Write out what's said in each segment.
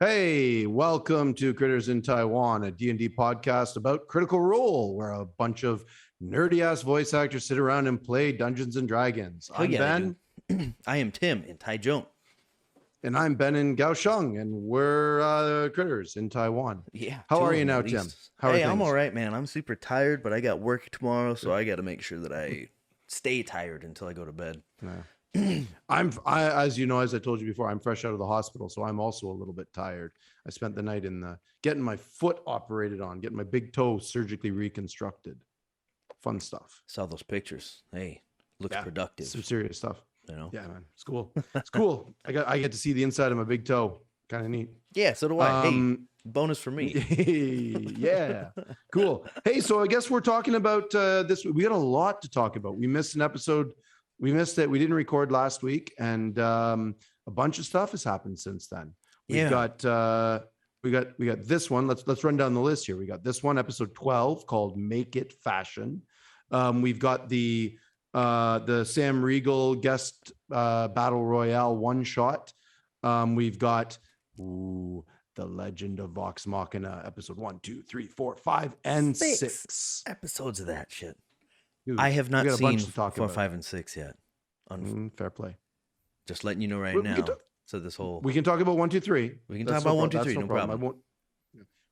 Hey, welcome to Critters in Taiwan, a D&D podcast about Critical Role, where a bunch of nerdy-ass voice actors sit around and play Dungeons and Dragons. Hell I'm yeah, Ben. they do. I am Tim in Taiwan. And I'm Ben in Kaohsiung, and we're Critters in Taiwan. Yeah. How are you them now, at Tim? least. How are Hey, things? I'm all right, man. I'm super tired, but I got work tomorrow, so I got to make sure that I stay tired until I go to bed. Yeah. As you know, as I told you before, I'm fresh out of the hospital, so I'm also a little bit tired. I spent the night getting my foot operated on, getting my big toe surgically reconstructed. Fun stuff. Saw those pictures. Hey, looks productive. Some serious stuff. You know? Yeah, man, it's cool. It's cool. I get to see the inside of my big toe. Kind of neat. Yeah, so do I. Hey, bonus for me. Yeah, cool. Hey, so I guess we're talking about this. We got a lot to talk about. We missed an episode. We missed it. We didn't record last week, and a bunch of stuff has happened since then. We got this one. Let's run down the list here. We got this one, episode 12, called "Make It Fashion." We've got the Sam Riegel guest battle royale one shot. We've got the Legend of Vox Machina, episode 1, 2, 3, 4, 5, and 6 episodes of that shit. Dude, I have not seen 4, about. 5, and 6 yet. Fair play. Just letting you know right now. So this whole we can talk about 1, 2, 3. We can talk about 1, 2, 3. No problem. I won't.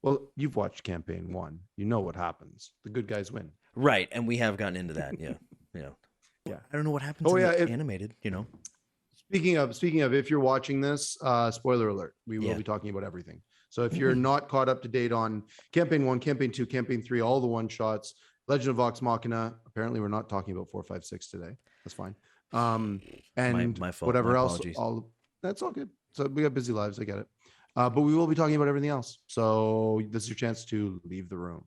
Well, you've watched campaign 1. You know what happens. The good guys win. Right, and we have gotten into that. Yeah, yeah. I don't know what happens. Animated. You know. Speaking of, if you're watching this, spoiler alert, we will be talking about everything. So if you're not caught up to date on campaign 1, campaign 2, campaign 3, all the one shots, Legend of Vox Machina. Apparently, we're not talking about 4, 5, 6 today. That's fine. And my fault. Whatever my else, apologies. that's all good. So we got busy lives. I get it. But we will be talking about everything else. So this is your chance to leave the room.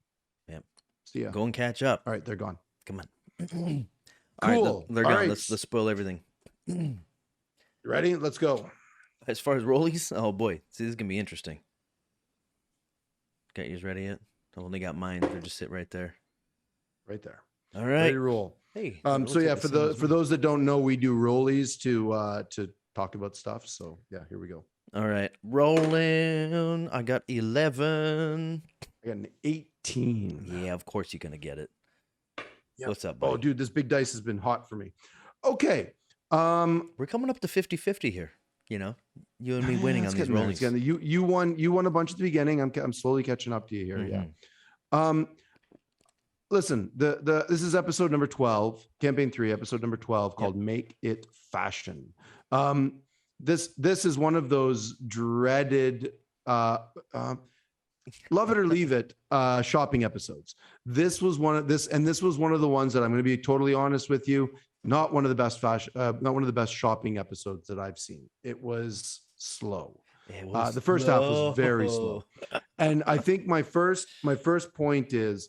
Yep. See ya. Go and catch up. All right, they're gone. Come on. Cool. All right, they're gone. Right. Let's spoil everything. You ready? Let's go. As far as rollies, oh boy, see, this is gonna be interesting. Got yours ready yet? I've only got mine. They're just sit right there. Right there. All right. Ready to roll. Hey. So yeah, for those that don't know, we do rollies to talk about stuff. So yeah, here we go. All right, rolling. I got 11. I got an 18. Yeah, of course you're gonna get it. Yep. What's up, buddy? Oh, dude, this big dice has been hot for me. Okay. We're coming up to 50-50 here. You know, you and me winning on these rollies. You won a bunch at the beginning. I'm slowly catching up to you here. Mm-hmm. Yeah. Listen, this is episode number 12, campaign 3, episode number 12, called "Make It Fashion." This is one of those dreaded love it or leave it shopping episodes. This was one of the ones that I'm going to be totally honest with you. Not one of the best not one of the best shopping episodes that I've seen. It was slow. The first half was very slow. And I think my first point is,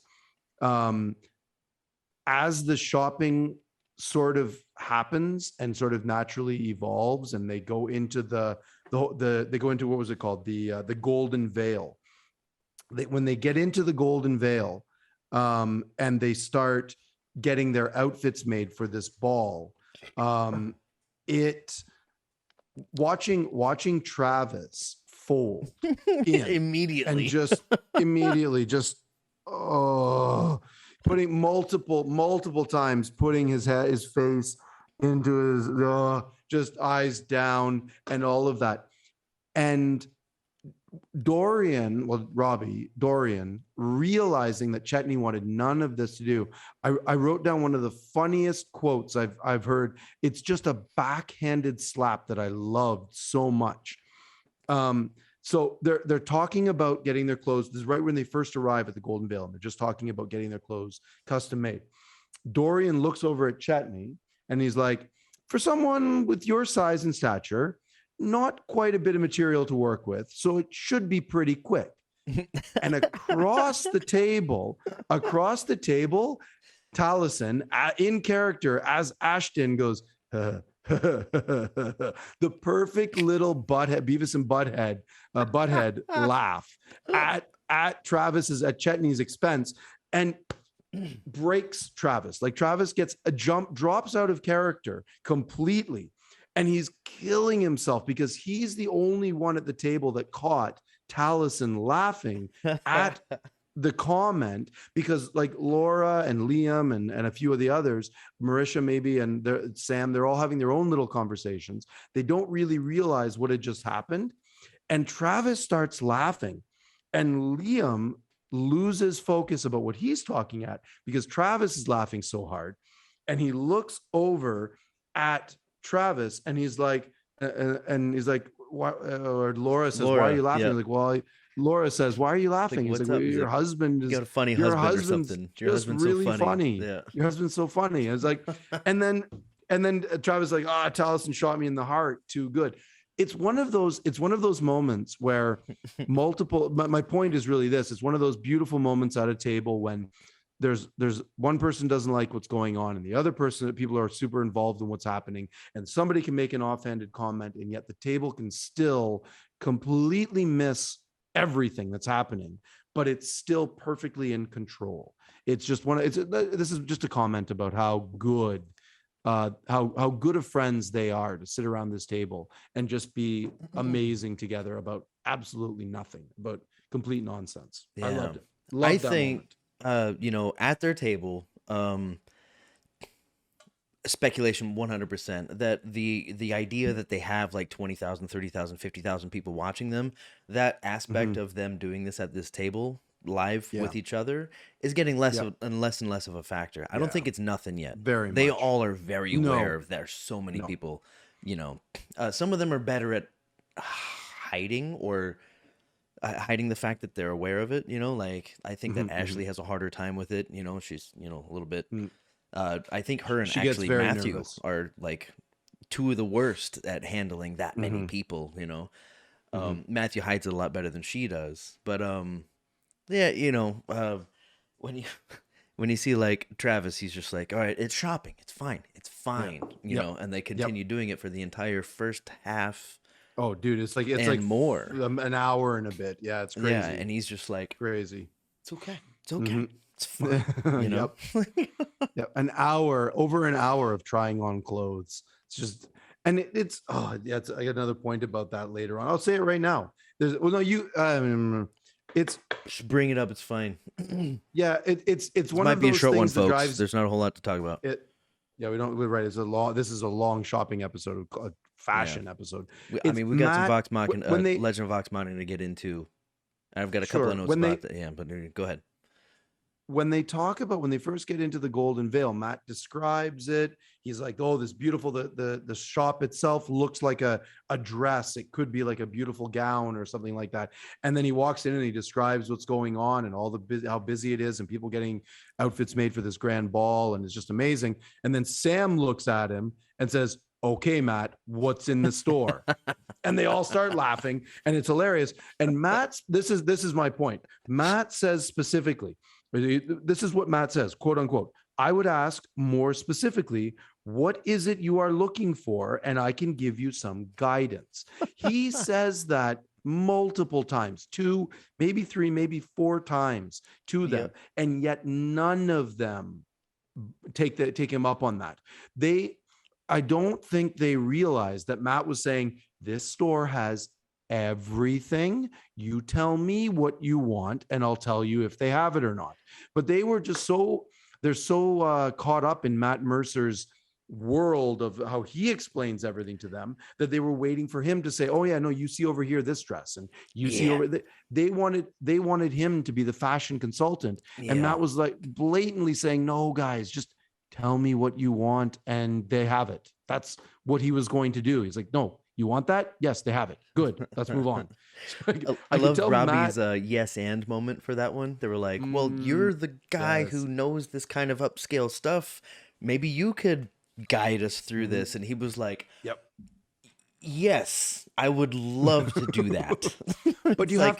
as the shopping sort of happens and sort of naturally evolves, and they go into they go into, what was it called? The Golden Veil. When they get into the Golden Veil, and they start getting their outfits made for this ball, watching Travis fold in immediately and just putting multiple times, putting his face into his just eyes down and all of that. And Dorian, realizing that Chetney wanted none of this to do. I wrote down one of the funniest quotes I've heard. It's just a backhanded slap that I loved so much. So they're talking about getting their clothes. This is right when they first arrive at the Golden Veil, and they're just talking about getting their clothes custom made. Dorian looks over at Chetney and he's like, "For someone with your size and stature, not quite a bit of material to work with, so it should be pretty quick." And across the table, Taliesin, in character as Ashton, goes, the perfect little Beavis and Butthead laugh at Chetney's expense, and breaks Travis. Like, Travis gets drops out of character completely. and he's killing himself because he's the only one at the table that caught Taliesin laughing at the comment, because like Laura and Liam and a few of the others, Marisha maybe, and Sam, they're all having their own little conversations. They don't really realize what had just happened. And Travis starts laughing, and Liam loses focus about what he's talking at because Travis is laughing so hard. And he looks over at Travis and he's like, why? Or Laura says, why are you laughing? Yep. Like, well, Laura says, why are you laughing? He's like, well, your husband is, you got a funny your husband or husband's something. Your just husband's really so funny. Yeah. Your husband's so funny. I was like, and then Travis is like, Taliesin shot me in the heart. Too good. It's one of those moments where multiple, my point is really this. It's one of those beautiful moments at a table when there's one person doesn't like what's going on and the other person, people are super involved in what's happening, and somebody can make an offhanded comment and yet the table can still completely miss everything that's happening, but it's still perfectly in control. It's just this is just a comment about how good how good of friends they are to sit around this table and just be amazing together about absolutely nothing, about complete nonsense. Yeah. I loved it. I think moment. At their table, speculation 100% that the idea that they have like 20,000, 30,000, 50,000 people watching them, that aspect of them doing this at this table live with each other is getting less and less of a factor. I don't think it's nothing yet. They all are very aware of there's so many people, some of them are better at hiding or hiding the fact that they're aware of it, like I think that Ashley has a harder time with it, she's a little bit I think her and actually Matthew are like two of the worst at handling that many people, Matthew hides it a lot better than she does, but when you see like Travis, he's just like, all right, it's shopping, it's fine, you know, and they continue doing it for the entire first half. Oh, dude, it's like more an hour and a bit. Yeah, it's crazy. Yeah, and he's just like, crazy. It's okay. It's fine. Over an hour of trying on clothes. It's just, and it's I got another point about that later on. I'll say it right now. Just bring it up. It's fine. It's one might of be those a short one, things that folks. drives. There's not a whole lot to talk about. We're right. This is a long shopping episode, a fashion episode. We got some Vox Machina, Legend of Vox Machina to get into. I've got a couple of notes about that. But go ahead. When they first get into the Golden Veil, Matt describes it. He's like, oh, this beautiful, the shop itself looks like a dress. It could be like a beautiful gown or something like that. And then he walks in and he describes what's going on and how busy it is and people getting outfits made for this grand ball. And it's just amazing. And then Sam looks at him and says, okay, Matt, what's in the store? And they all start laughing and it's hilarious. And this is my point. Matt says specifically, this is what Matt says, quote unquote, I would ask more specifically, what is it you are looking for? And I can give you some guidance. He says that multiple times, 2, maybe 3, maybe 4 times to them. And yet none of them take him up on that. I don't think they realized that Matt was saying this store has everything. You tell me what you want and I'll tell you if they have it or not. But they were just they're so caught up in Matt Mercer's world of how he explains everything to them that they were waiting for him to say, oh yeah, no, you see over here this dress and you see over they wanted him to be the fashion consultant. And Matt was like blatantly saying, no guys, just tell me what you want and they have it. That's what he was going to do. He's like, no, you want that? Yes, they have it. Good. Let's move on. I love Robbie's yes and moment for that one. They were like, well, you're the guy who knows this kind of upscale stuff. Maybe you could guide us through this. And he was like, yes, I would love to do that. But you have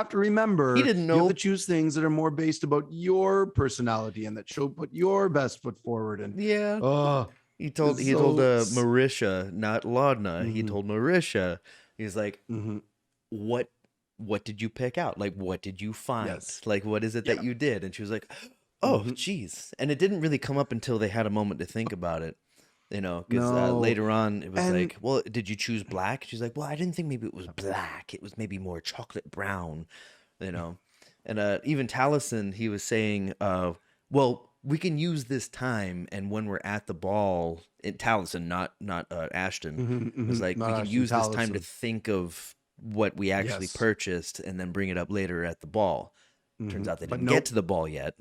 to remember, he didn't know. You have to choose things that are more based about your personality and that put your best foot forward. And he told Marisha, not Laudna. He told Marisha, he's like, what did you pick out? Like, what did you find? Yes. Like, what is it that you did? And she was like, oh, geez. And it didn't really come up until they had a moment to think about it. You know, because No. later on it was And like, well, did you choose black? She's like, well, I didn't think maybe it was black. It was maybe more chocolate brown, you know. And even Taliesin, he was saying, well, we can use this time, and when we're at the ball, Taliesin, not Ashton, was like, we not can Ashton use this time to Tallison. think of what we actually Yes. purchased, and then bring it up later at the ball. Turns out they But didn't get nope. to the ball yet.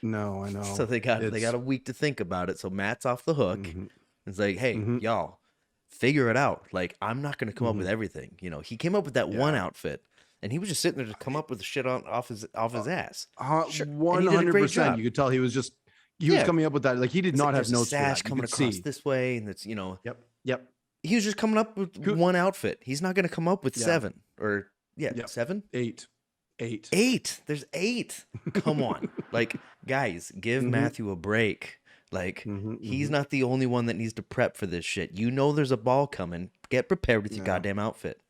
No, I So know. they got It's a week to think about it. So Matt's off the hook. hmm It's like, hey, hmm y'all, figure it out. Like, I'm not gonna come up hmm with everything. You know, he came up with that one yeah. outfit, and he was just sitting there to come up with the shit off his ass. Sure, and he did a great 100%. job. You could tell he was Yeah, coming up with that. Like he did it's like not have there's a notes for sash that. You coming could across see. this way, and it's Yep. Yep. he was just coming up with Cool. one outfit. He's not gonna come up with Yeah. seven or Yep. 7. 8. 8. 8. There's 8. Come on. Like, guys, give Matthew a break. Like, he's not the only one that needs to prep for this shit. You know there's a ball coming. Get prepared with your goddamn outfit.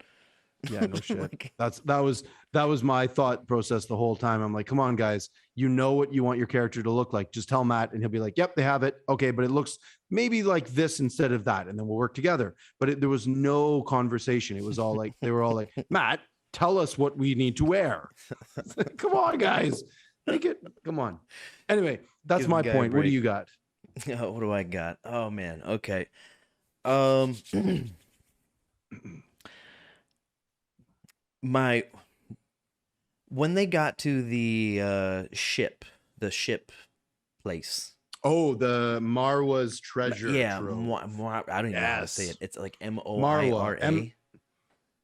Yeah, no shit. Like, That was my thought process the whole time. I'm like, come on, guys, you know what you want your character to look like. Just tell Matt, and he'll be like, yep, they have it. Okay, but it looks maybe like this instead of that, and then we'll work together. But there was no conversation. It was all like they were all like, Matt, tell us what we need to wear. Come on, guys, make it. Come on. Anyway, that's give my the guy a point. What do break. you got? What do I got? Oh man. Okay. My when they got to the ship place. Oh, the Marwa's treasure Yeah, trove. I don't even know how to say it. It's like Marwa. Moira.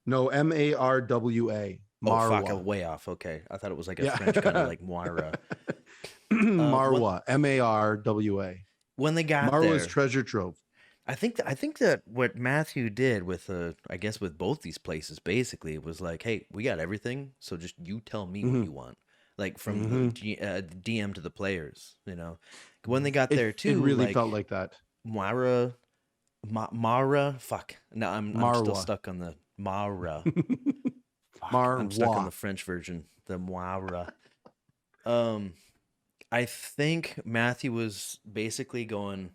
No, Marwa. Oh fuck, Marwa. I'm way off. Okay, I thought it was like a French kind of like Moira. Marwa. Marwa. When they got Marwa's there, treasure trove. I think that what Matthew did with I guess with both these places basically was like, hey, we got everything, so just you tell me what you want, like from the DM to the players, you know. When they got there too, it really like, felt like that. Mara, fuck. No, I'm still stuck on the Mara. I'm stuck on the French version, the Moira. I think Matthew was basically going,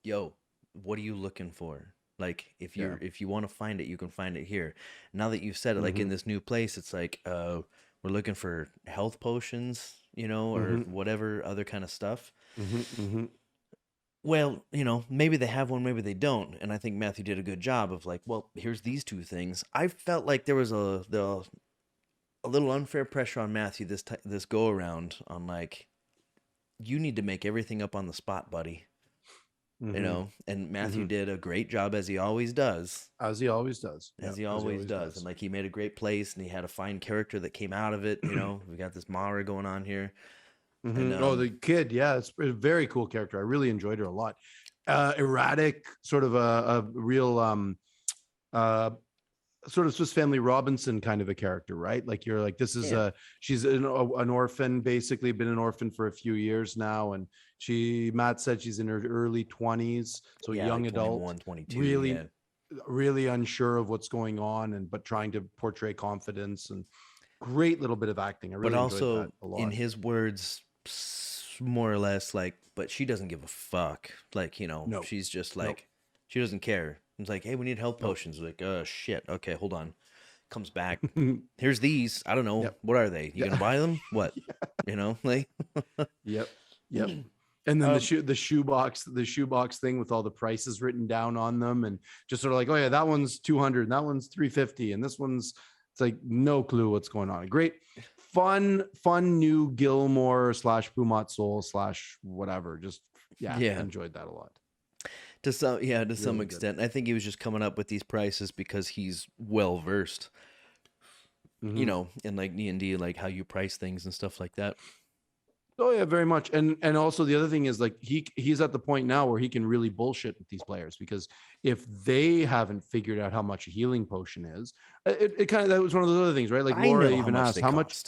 yo, what are you looking for? Like, if you want to find it, you can find it here. Now that you've said it, like in this new place, it's like, we're looking for health potions, you know, or whatever other kind of stuff. Well, you know, maybe they have one, maybe they don't. And I think Matthew did a good job of like, well, here's these two things. I felt like there was a little unfair pressure on Matthew this go around on like, you need to make everything up on the spot, buddy. You know, and Matthew did a great job as he always does. As he always does. As he always does. And like he made a great place and he had a fine character that came out of it. You know, we got this Mara going on here. And, the kid, yeah, it's a very cool character. I really enjoyed her a lot. Erratic, sort of a real sort of Swiss Family Robinson kind of a character, right? Like you're like, this is she's an orphan, basically been an orphan for a few years now, and Matt said she's in her early 20s, so young like adult, 21, 22, really unsure of what's going on, but trying to portray confidence, and great little bit of acting. I really enjoyed that a lot. In his words, more or less, like, but she doesn't give a fuck. Like, you know, she's just like, she doesn't care. It's like, hey, we need health potions. Like, oh shit. Okay, hold on. Comes back. Here's these. I don't know. What are they? You gonna buy them? What? You know, like. Yep. And then the shoebox thing with all the prices written down on them, and just sort of like, oh yeah, that one's 200, and that one's 350, and this one's, it's like no clue what's going on. Great, fun new Gilmore / Pumat Soul / whatever. Just I enjoyed that a lot. To some extent. I think he was just coming up with these prices because he's well versed, you know, in like D&D, like how you price things and stuff like that. Oh yeah, very much. And also the other thing is like he's at the point now where he can really bullshit with these players, because if they haven't figured out how much a healing potion is, it kind of, that was one of those other things, right? Like Laura even asked how much.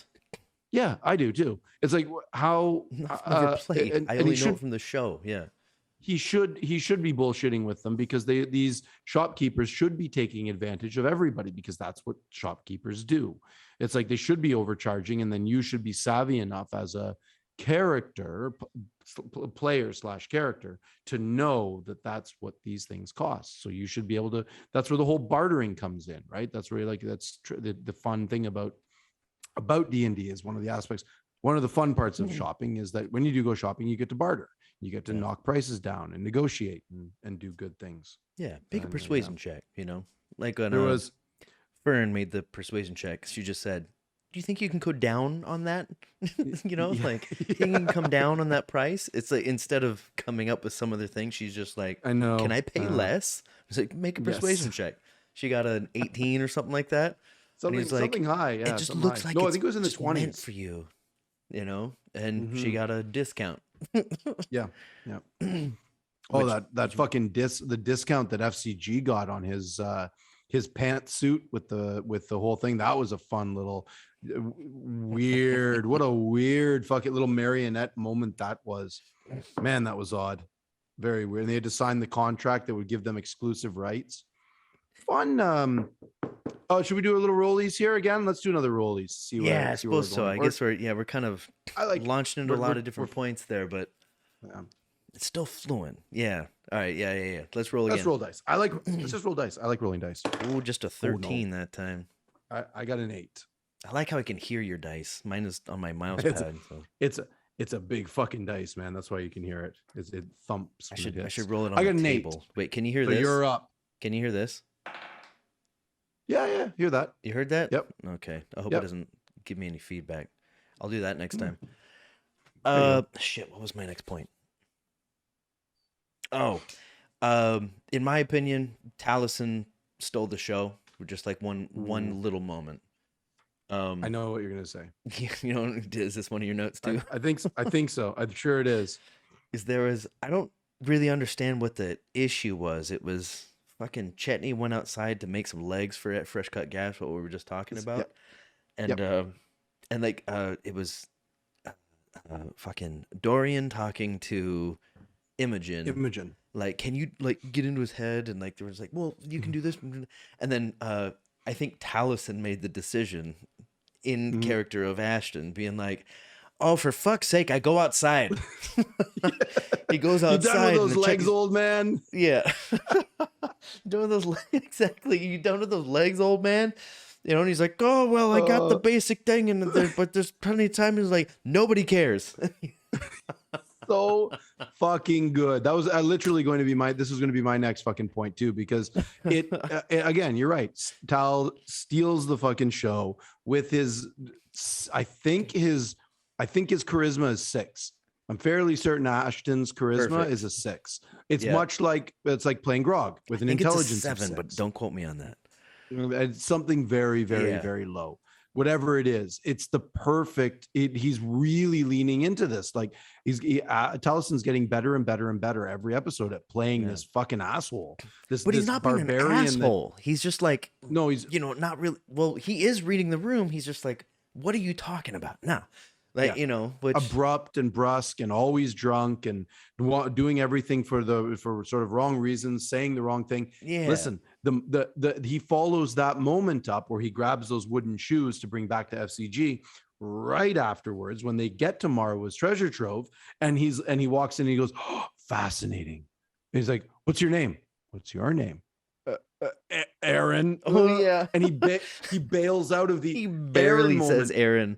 Yeah, I do too. It's like how never played. I only know it from the show. Yeah. He should be bullshitting with them, because these shopkeepers should be taking advantage of everybody, because that's what shopkeepers do. It's like they should be overcharging, and then you should be savvy enough as a character, player slash character, to know that that's what these things cost. So you should be able to, that's where the whole bartering comes in, right? That's where like, that's the fun thing about D&D is one of the aspects. One of the fun parts of shopping is that when you do go shopping, you get to barter. You get to knock prices down and negotiate and do good things. Yeah, make a persuasion check, you know? Like when there was Fern made the persuasion check, she just said, do you think you can go down on that? You know, like you can come down on that price. It's like instead of coming up with some other thing, she's just like, I know. Can I pay less? It's like, make a persuasion check. She got an 18 or something like that. Something high. Yeah, it just looks high. like I think it was in the 20s meant for you, you know. And she got a discount. Yeah. Oh, that fucking the discount that FCG got on his pantsuit with the whole thing. That was a fun little weird. What a weird fucking little marionette moment that was. Man, that was odd. Very weird. And they had to sign the contract that would give them exclusive rights. Fun. Oh, should we do a little rollies here again? Let's do another rollies. See where, I suppose so. I guess we're kind of launching into a lot of different points there, but it's still fluent. Yeah. All right. Yeah. Let's roll again. Let's roll dice. Let's just roll dice. I like rolling dice. Oh, just a 13 that time. I got an 8. I like how I can hear your dice. Mine is on my mouse pad. It's a big fucking dice, man. That's why you can hear it. It thumps. I should roll it on the table. 8. Wait, can you hear so this? You're up. Can you hear this? Yeah, hear that. You heard that? Yep. Okay. I hope it doesn't give me any feedback. I'll do that next time. Shit, what was my next point? Oh, in my opinion, Taliesin stole the show with just like one little moment. I know what you're gonna say. You know, is this one of your notes too? I think so. I'm sure it is. I don't really understand what the issue was. It was fucking Chetney went outside to make some legs for fresh cut gas, what we were just talking about, and it was fucking Dorian talking to Imogen. Like, can you like get into his head? And like there was like, well, you can do this, and then I think Taliesin made the decision in character of Ashton, being like, oh, for fuck's sake, I go outside. He goes outside. You done with those legs, old man? Yeah. Done with those legs? Exactly. You done with those legs, old man? You know, and he's like, oh, well, I got the basic thing, but there's plenty of time. He's like, nobody cares. So fucking good. That was literally going to be this was going to be my next fucking point too, because it again, you're right. Tal steals the fucking show with I think his charisma is 6. I'm fairly certain Ashton's charisma is a 6. It's much like playing Grog with an intelligence of 7, of 6. but don't quote me on that. It's something very, very, very low. Whatever it is, it's the perfect. He's really leaning into this. Like Taliesin's getting better and better and better every episode at playing this fucking asshole. But he's not being an asshole. He's just like, no, he's not really. Well, he is reading the room. He's just like, what are you talking about now? Like, which abrupt and brusque and always drunk and doing everything for sort of wrong reasons, saying the wrong thing. Yeah. Listen, he follows that moment up where he grabs those wooden shoes to bring back to FCG right afterwards when they get to Marwa's treasure trove, and he walks in and he goes, oh, fascinating. And he's like, what's your name? What's your name? Aaron. Oh yeah. And he bails out of the he barely says Aaron.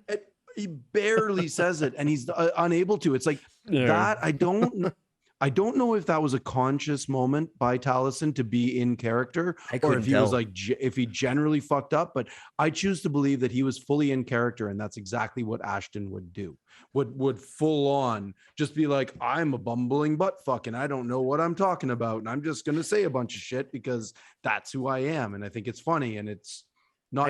He barely says it, and he's unable to. It's like that. I don't know if that was a conscious moment by Taliesin to be in character, or if he was like, if he generally fucked up. But I choose to believe that he was fully in character, and that's exactly what Ashton would do. Would full on just be like, I'm a bumbling butt fuck, and I don't know what I'm talking about, and I'm just gonna say a bunch of shit because that's who I am, and I think it's funny, and it's.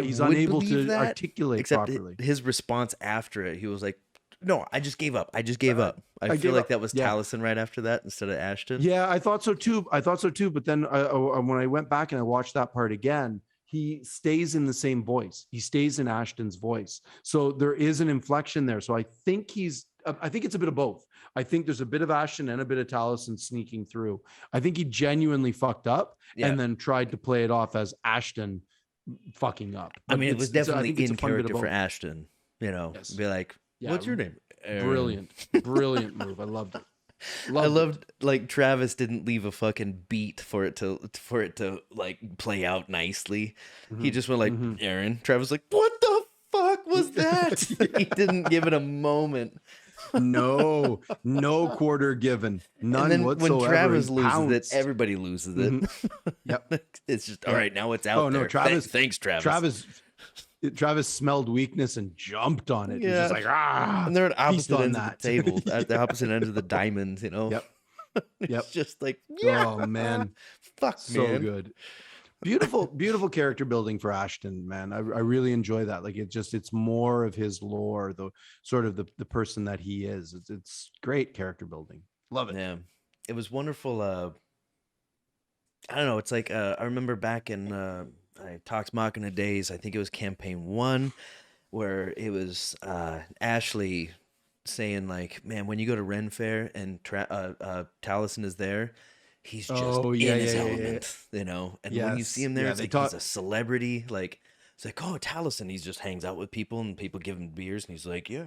He's unable to articulate properly. His response after it, he was like, no, I just gave up. I feel like that was Taliesin right after that instead of Ashton. Yeah, I thought so too. But then when I went back and I watched that part again, he stays in the same voice. He stays in Ashton's voice. So there is an inflection there. So I think it's a bit of both. I think there's a bit of Ashton and a bit of Taliesin sneaking through. I think he genuinely fucked up and then tried to play it off as Ashton fucking up. I mean, it was definitely in character for Ashton, be like, what's your name? Brilliant move. I loved it. I Loved it. loved like Travis didn't leave a fucking beat for it to like play out nicely. He just went like, Aaron. Travis was like, what the fuck was that? He didn't give it a moment. No quarter given. None And then whatsoever. when Travis He loses pounced. it, everybody loses it. Yep. It's just all right. Now it's out Oh no, there. Travis. Thanks, Travis. Travis smelled weakness and jumped on it. Yeah. He's just like, and they're at opposite ends that. of the table, at the opposite ends of the diamonds, you know? Yep. It's just like, yeah. Oh man. Fuck, So man. good. Beautiful character building for Ashton, man. I really enjoy that. Like it's more of his lore, the sort of the person that he is. It's great character building. Love it. Yeah. It was wonderful. I don't know. It's like, I remember back in Talks Machina days, I think it was campaign 1, where it was Ashley saying like, man, when you go to Ren Fair and Taliesin is there, he's just in his element, you know? And when you see him there, it's like he's a celebrity. Like, it's like, oh, Taliesin, he just hangs out with people and people give him beers. And he's like, yeah,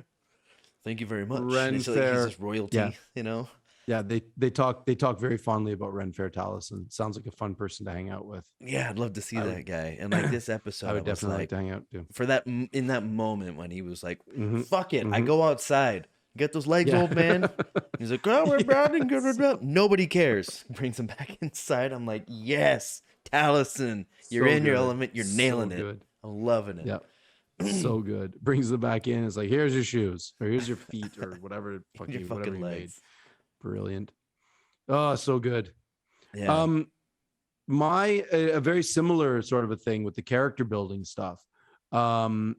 thank you very much. Ren Fair. Like he's just royalty, you know? Yeah, they talk very fondly about Ren Fair Taliesin. Sounds like a fun person to hang out with. Yeah, I'd love to see that guy. And like this episode, I would definitely like to hang out too. For that, in that moment when he was like, fuck it, I go outside. Get those legs, old man. He's like, oh, we're batting. Nobody cares. Brings him back inside. I'm like, yes, Taliesin, you're in your element. You're nailing it. I'm loving it. Yeah, so good. Brings them back in. It's like, here's your shoes, or here's your feet, or whatever. Your fucking legs. Brilliant. Oh, so good. Yeah. A very similar sort of a thing with the character building stuff. We're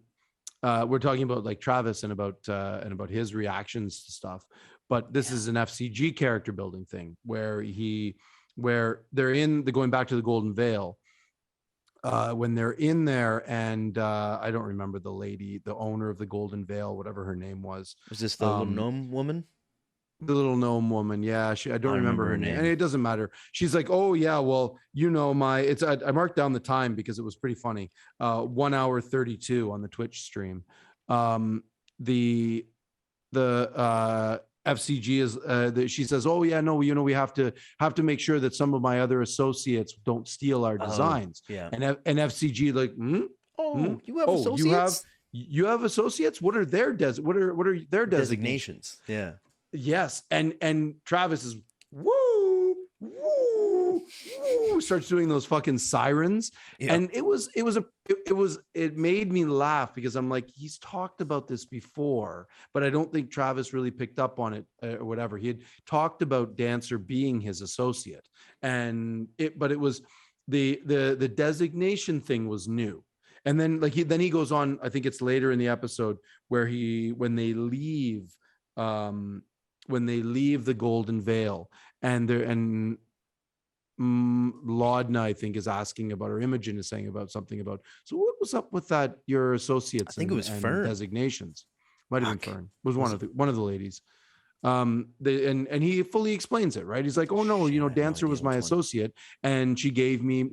talking about like Travis and about his reactions to stuff, but this is an FCG character building thing where they're going back to the Golden Veil. When they're in there, and I don't remember the lady, the owner of the Golden Veil, whatever her name was. Was this the little gnome woman? The little gnome woman, yeah. I don't remember her name, and it doesn't matter. She's like, "Oh yeah, well, you know, I marked down the time because it was pretty funny. 1 hour 32 on the Twitch stream. The FCG is she says, "Oh yeah, no, you know, we have to make sure that some of my other associates don't steal our designs." Yeah, and FCG like, you have associates. You have associates. What are their designations? Yeah. Yes, and Travis is woo starts doing those fucking sirens, and it made me laugh because I'm like, he's talked about this before, but I don't think Travis really picked up on it or whatever. He had talked about Dancer being his associate, but it was the designation thing was new. And then he goes on, I think it's later in the episode where when they leave the Golden Veil, and Laudna, I think, is asking about, or Imogen is saying about something about, so what was up with that, your associates? I think it was Fern. Designations. Might have been Fern. It was one of the ladies. And he fully explains it, right? He's like, oh no, you know, Dancer was my associate, and she gave me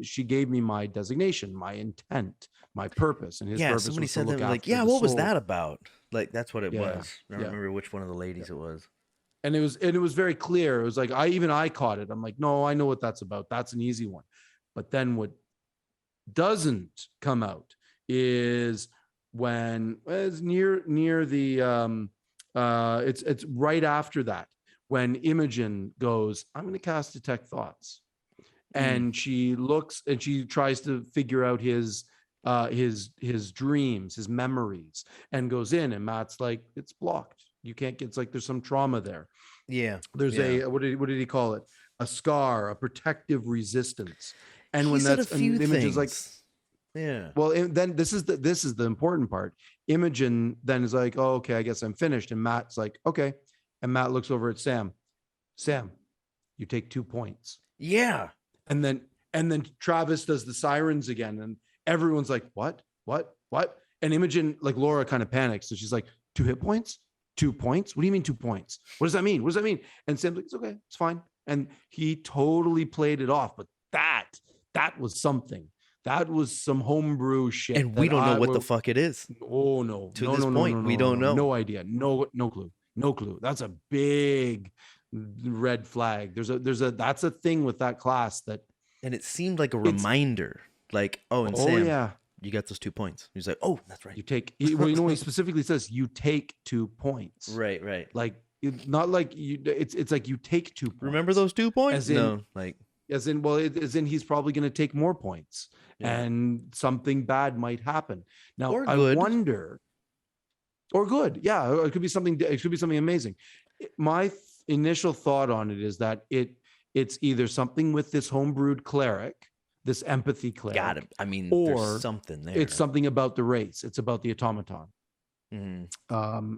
my designation, my intent, my purpose, and his purpose. Somebody was said that, like, yeah, what was that about? Like, that's what it was. I don't remember which one of the ladies it was. And it was very clear. It was like, I caught it. I'm like, no, I know what that's about. That's an easy one. But then what doesn't come out is when it's near the it's right after that, when Imogen goes, I'm going to cast Detect Thoughts, and she looks and she tries to figure out his dreams, his memories, and goes in, and Matt's like, it's blocked. You can't get. It's like there's some trauma there. Yeah. There's what did he call it? A scar, a protective resistance. And when said that's a few Imogen's things. like, yeah. Well, then this is the important part. Imogen then is like, oh, okay, I guess I'm finished. And Matt's like, okay. And Matt looks over at Sam. Sam, you take 2 points. Yeah. And then Travis does the sirens again, and everyone's like, what? And Imogen, like Laura, kind of panics. So she's like, 2 hit points? 2 points? What do you mean 2 points? What does that mean? And Sam's like, it's okay, it's fine. And he totally played it off. But that was something. That was some homebrew shit. And we don't know what the fuck it is. Oh no. To this point, we don't know. No idea. No clue. No clue. That's a big red flag. That's a thing with that class that And it seemed like a it's, reminder, like, oh, and oh Sam, yeah, you got those 2 points. He's like, oh, that's right. you take, well, you know, he specifically says you take 2 points. Right. Like, not like you, it's like you take 2 points. Remember those 2 points? As in, no, like, as in, well, as in he's probably going to take more points and something bad might happen. Now, or I good. wonder, or good. Yeah. It could be something amazing. My initial thought on it is that it's either something with this homebrewed cleric, this empathy cleric. Got it. I mean, or there's something there. It's something about the race. It's about the automaton. And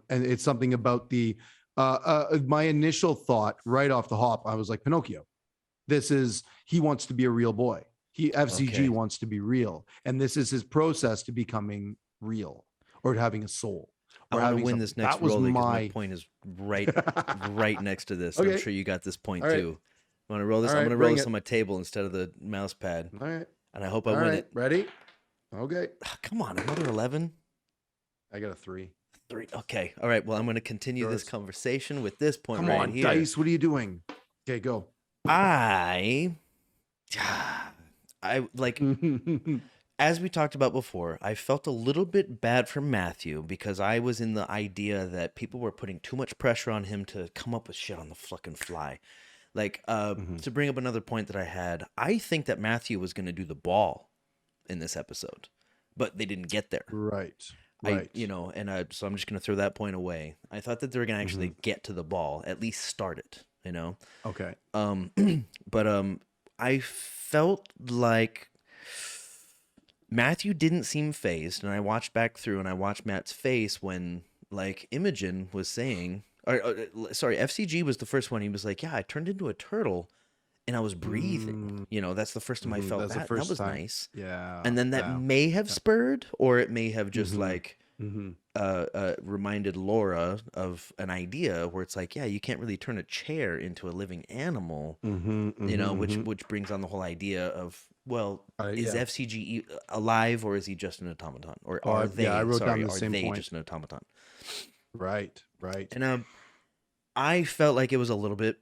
it's something about the, my initial thought right off the hop, I was like, Pinocchio. He wants to be a real boy. FCG wants to be real. And this is his process to becoming real, or having a soul. I want to win this next roll because my point is right next to this. Okay. I'm sure you got this point too. I want to roll this. I'm going to roll this on my table instead of the mouse pad. All right. And I hope I win it. Ready? Okay. Come on, another 11. I got a 3. 3. Okay. All right. Well, I'm going to continue this conversation with this point Come right on, here. Dice. What are you doing? Okay, go. I like, as we talked about before, I felt a little bit bad for Matthew because I was in the idea that people were putting too much pressure on him to come up with shit on the fucking fly. Like, to bring up another point that I had, I think that Matthew was going to do the ball in this episode, but they didn't get there. Right. So I'm just going to throw that point away. I thought that they were going to actually get to the ball, at least start it, Okay. But I felt like Matthew didn't seem phased, and I watched back through and I watched Matt's face when, like, Imogen was saying, FCG was the first one. He was like, yeah, I turned into a turtle and I was breathing. That's the first time I felt that. That was nice. Yeah. And then that may have spurred, or it may have just reminded Laura of an idea where it's like, yeah, you can't really turn a chair into a living animal, which brings on the whole idea of, well, is FCG alive, or is he just an automaton? Or are they, I wrote down the same point. just an automaton? Right. And I felt like it was a little bit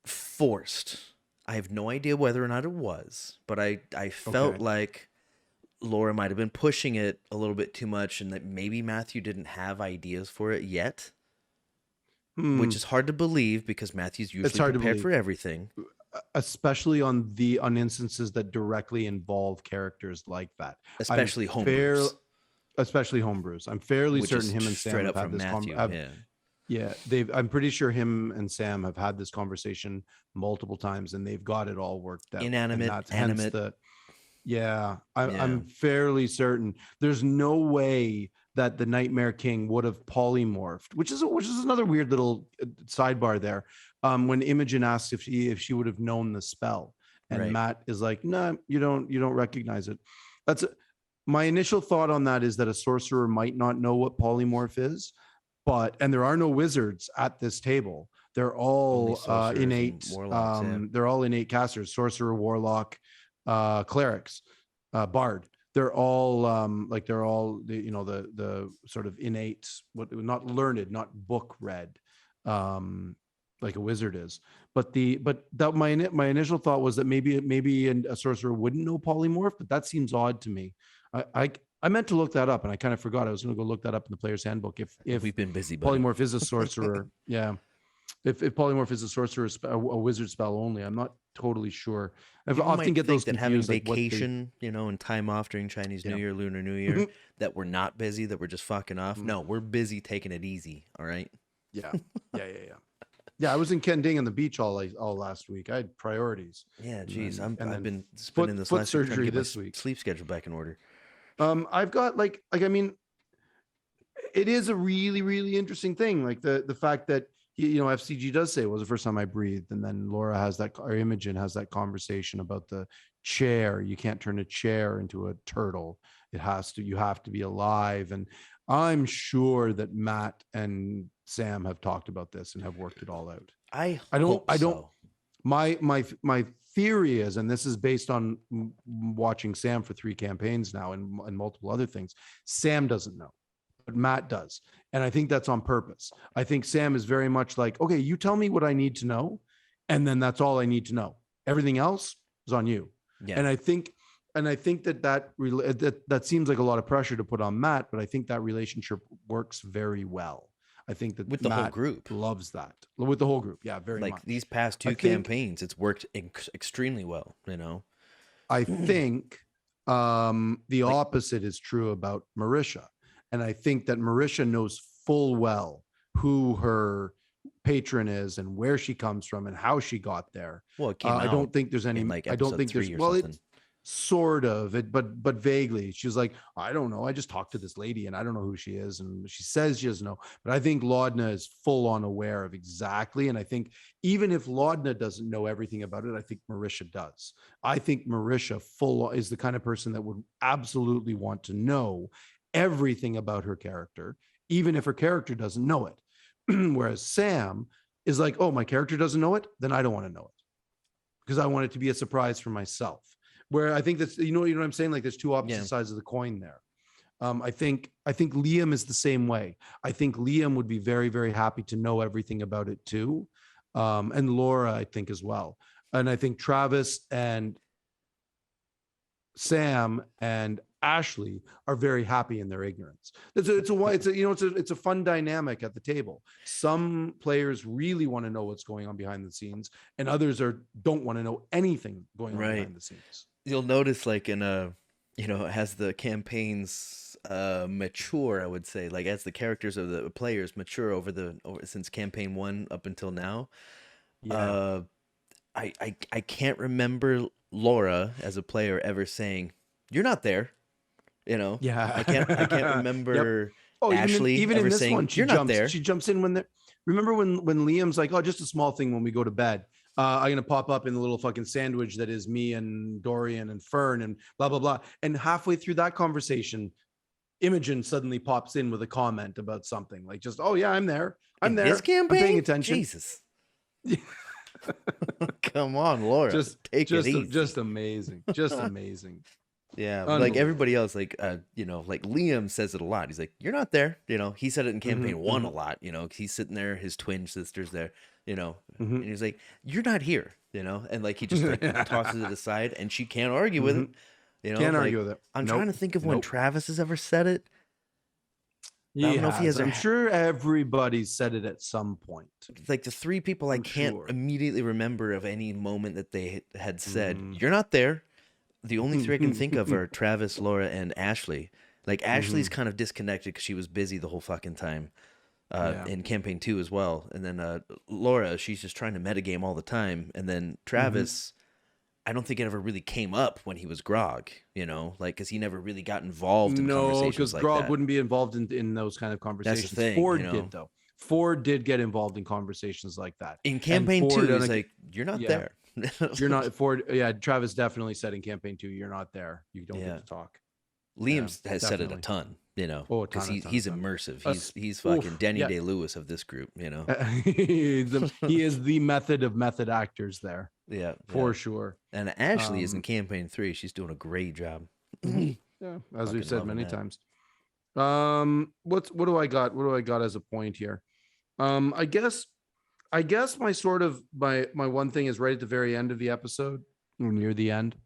forced. I have no idea whether or not it was, but I felt like Laura might have been pushing it a little bit too much, and that maybe Matthew didn't have ideas for it yet, which is hard to believe because Matthew's usually prepared for everything. Especially on instances that directly involve characters like that. Especially homebrews. I'm fairly certain him and Sam have had this conversation. Yeah, I'm pretty sure him and Sam have had this conversation multiple times, and they've got it all worked out. Inanimate, animate. I'm fairly certain. There's no way that the Nightmare King would have polymorphed, which is another weird little sidebar there. When Imogen asks if she would have known the spell, and Matt is like, "No, you don't recognize it." My initial thought on that is that a sorcerer might not know what polymorph is, and there are no wizards at this table. They're all innate. Warlocks, they're all innate casters: sorcerer, warlock, clerics, bard. They're all the sort of innate, not learned, not book read, like a wizard is. But my initial thought was that maybe a sorcerer wouldn't know polymorph, but that seems odd to me. I meant to look that up, and I kind of forgot. I was going to go look that up in the player's handbook. If we've been busy, buddy. Polymorph is a sorcerer, yeah. If polymorph is a sorcerer, a wizard spell only, I'm not totally sure. I often get those confused. Having vacation, and time off during Chinese New Year, Lunar New Year, that we're not busy, that we're just fucking off. No, we're busy taking it easy. All right. Yeah. Yeah, I was in Kending on the beach all last week. I had priorities. Yeah, geez, I've been spending this last week trying to get this week sleep schedule back in order. I've got I mean, it is a really, really interesting thing. Like the fact that FCG does say it was the first time I breathed, and then Laura or Imogen has that conversation about the chair. You can't turn a chair into a turtle. You have to be alive. And I'm sure that Matt and Sam have talked about this and have worked it all out. I don't. My theory is, and this is based on watching Sam for 3 campaigns now and multiple other things, Sam doesn't know. Matt does. And I think that's on purpose. I think Sam is very much like, okay, you tell me what I need to know, and then that's all I need to know. Everything else is on you. Yeah. And I think that seems like a lot of pressure to put on Matt, but I think that relationship works very well. I think that with the Matt whole group loves that with the whole group. Yeah, very like much. these past two campaigns, it's worked extremely well, you know. I think the opposite is true about Marisha. And I think that Marisha knows full well who her patron is and where she comes from and how she got there. Well, it came out I don't think there's any, in like I don't think there's, well, it's sort of it, but vaguely. She was like, I don't know. I just talked to this lady and I don't know who she is. And she says she doesn't know. But I think Laudna is full on aware of exactly. And I think even if Laudna doesn't know everything about it, I think Marisha does. I think Marisha is the kind of person that would absolutely want to know everything about her character, even if her character doesn't know it. Whereas Sam is like, oh, my character doesn't know it, then I don't want to know it because I want it to be a surprise for myself. Where I think that's, you know what I'm saying? Like there's two opposite sides of the coin there. I think Liam is the same way. I think Liam would be very, very happy to know everything about it too. And Laura, I think as well. And I think Travis and Sam and Ashley are very happy in their ignorance. It's a fun dynamic at the table. Some players really want to know what's going on behind the scenes, and others don't want to know anything going on behind the scenes. You'll notice, like in as the campaigns mature, I would say, like as the characters of the players mature since campaign 1 up until now. Yeah. I can't remember Laura as a player ever saying, "You're not there." Yeah. I can't remember. Yep. Oh, Ashley even in this saying, one, she jumps in when remember when Liam's like, oh, just a small thing when we go to bed. I'm going to pop up in the little fucking sandwich that is me and Dorian and Fern and blah, blah, blah. And halfway through that conversation, Imogen suddenly pops in with a comment about something like just, oh yeah, I'm there. I'm there. This campaign? I'm paying attention. Jesus. Come on, Laura. Take it easy. Just amazing. Just amazing. Yeah, like everybody else, like like Liam says it a lot. He's like, "You're not there." He said it in campaign 1 a lot. He's sitting there, his twin sister's there. And he's like, "You're not here." And like he just like tosses it aside, and she can't argue with it. Can't argue with it. I'm trying to think of when Travis has ever said it. I don't know if he has. I'm sure everybody's said it at some point. Like the three people I can't immediately remember of any moment that they had said, "You're not there." The only three I can think of are Travis, Laura, and Ashley. Like Ashley's kind of disconnected because she was busy the whole fucking time in campaign 2 as well. And then Laura, she's just trying to metagame all the time. And then Travis, I don't think it ever really came up when he was Grog, like because he never really got involved in conversations because like Grog that. wouldn't be involved in those kind of conversations. That's the thing, Ford did though. Ford did get involved in conversations like that. In campaign 2, he's like, "You're not there." You're not Ford. Yeah, Travis definitely said in campaign 2, "You're not there. You don't get to talk." Liam has said it a ton, because he's immersive. He's fucking Denny Day-Lewis of this group, he is the method of method actors there. Yeah, for sure. And Ashley is in campaign 3. She's doing a great job. Yeah, as we've said many times. What do I got? What do I got as a point here? I guess my one thing is right at the very end of the episode, or near the end,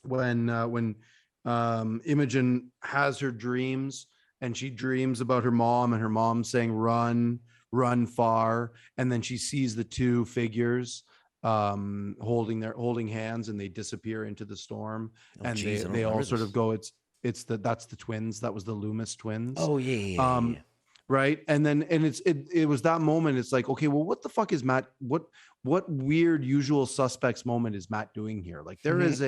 when Imogen has her dreams and she dreams about her mom and her mom saying run far, and then she sees the two figures holding hands and they disappear into the storm, and they all sort of go, that's the twins, that was the Loomis twins. Oh yeah. Right. And then, it was that moment. It's like, okay, well, what the fuck is Matt? What weird usual suspects moment is Matt doing here? Like there is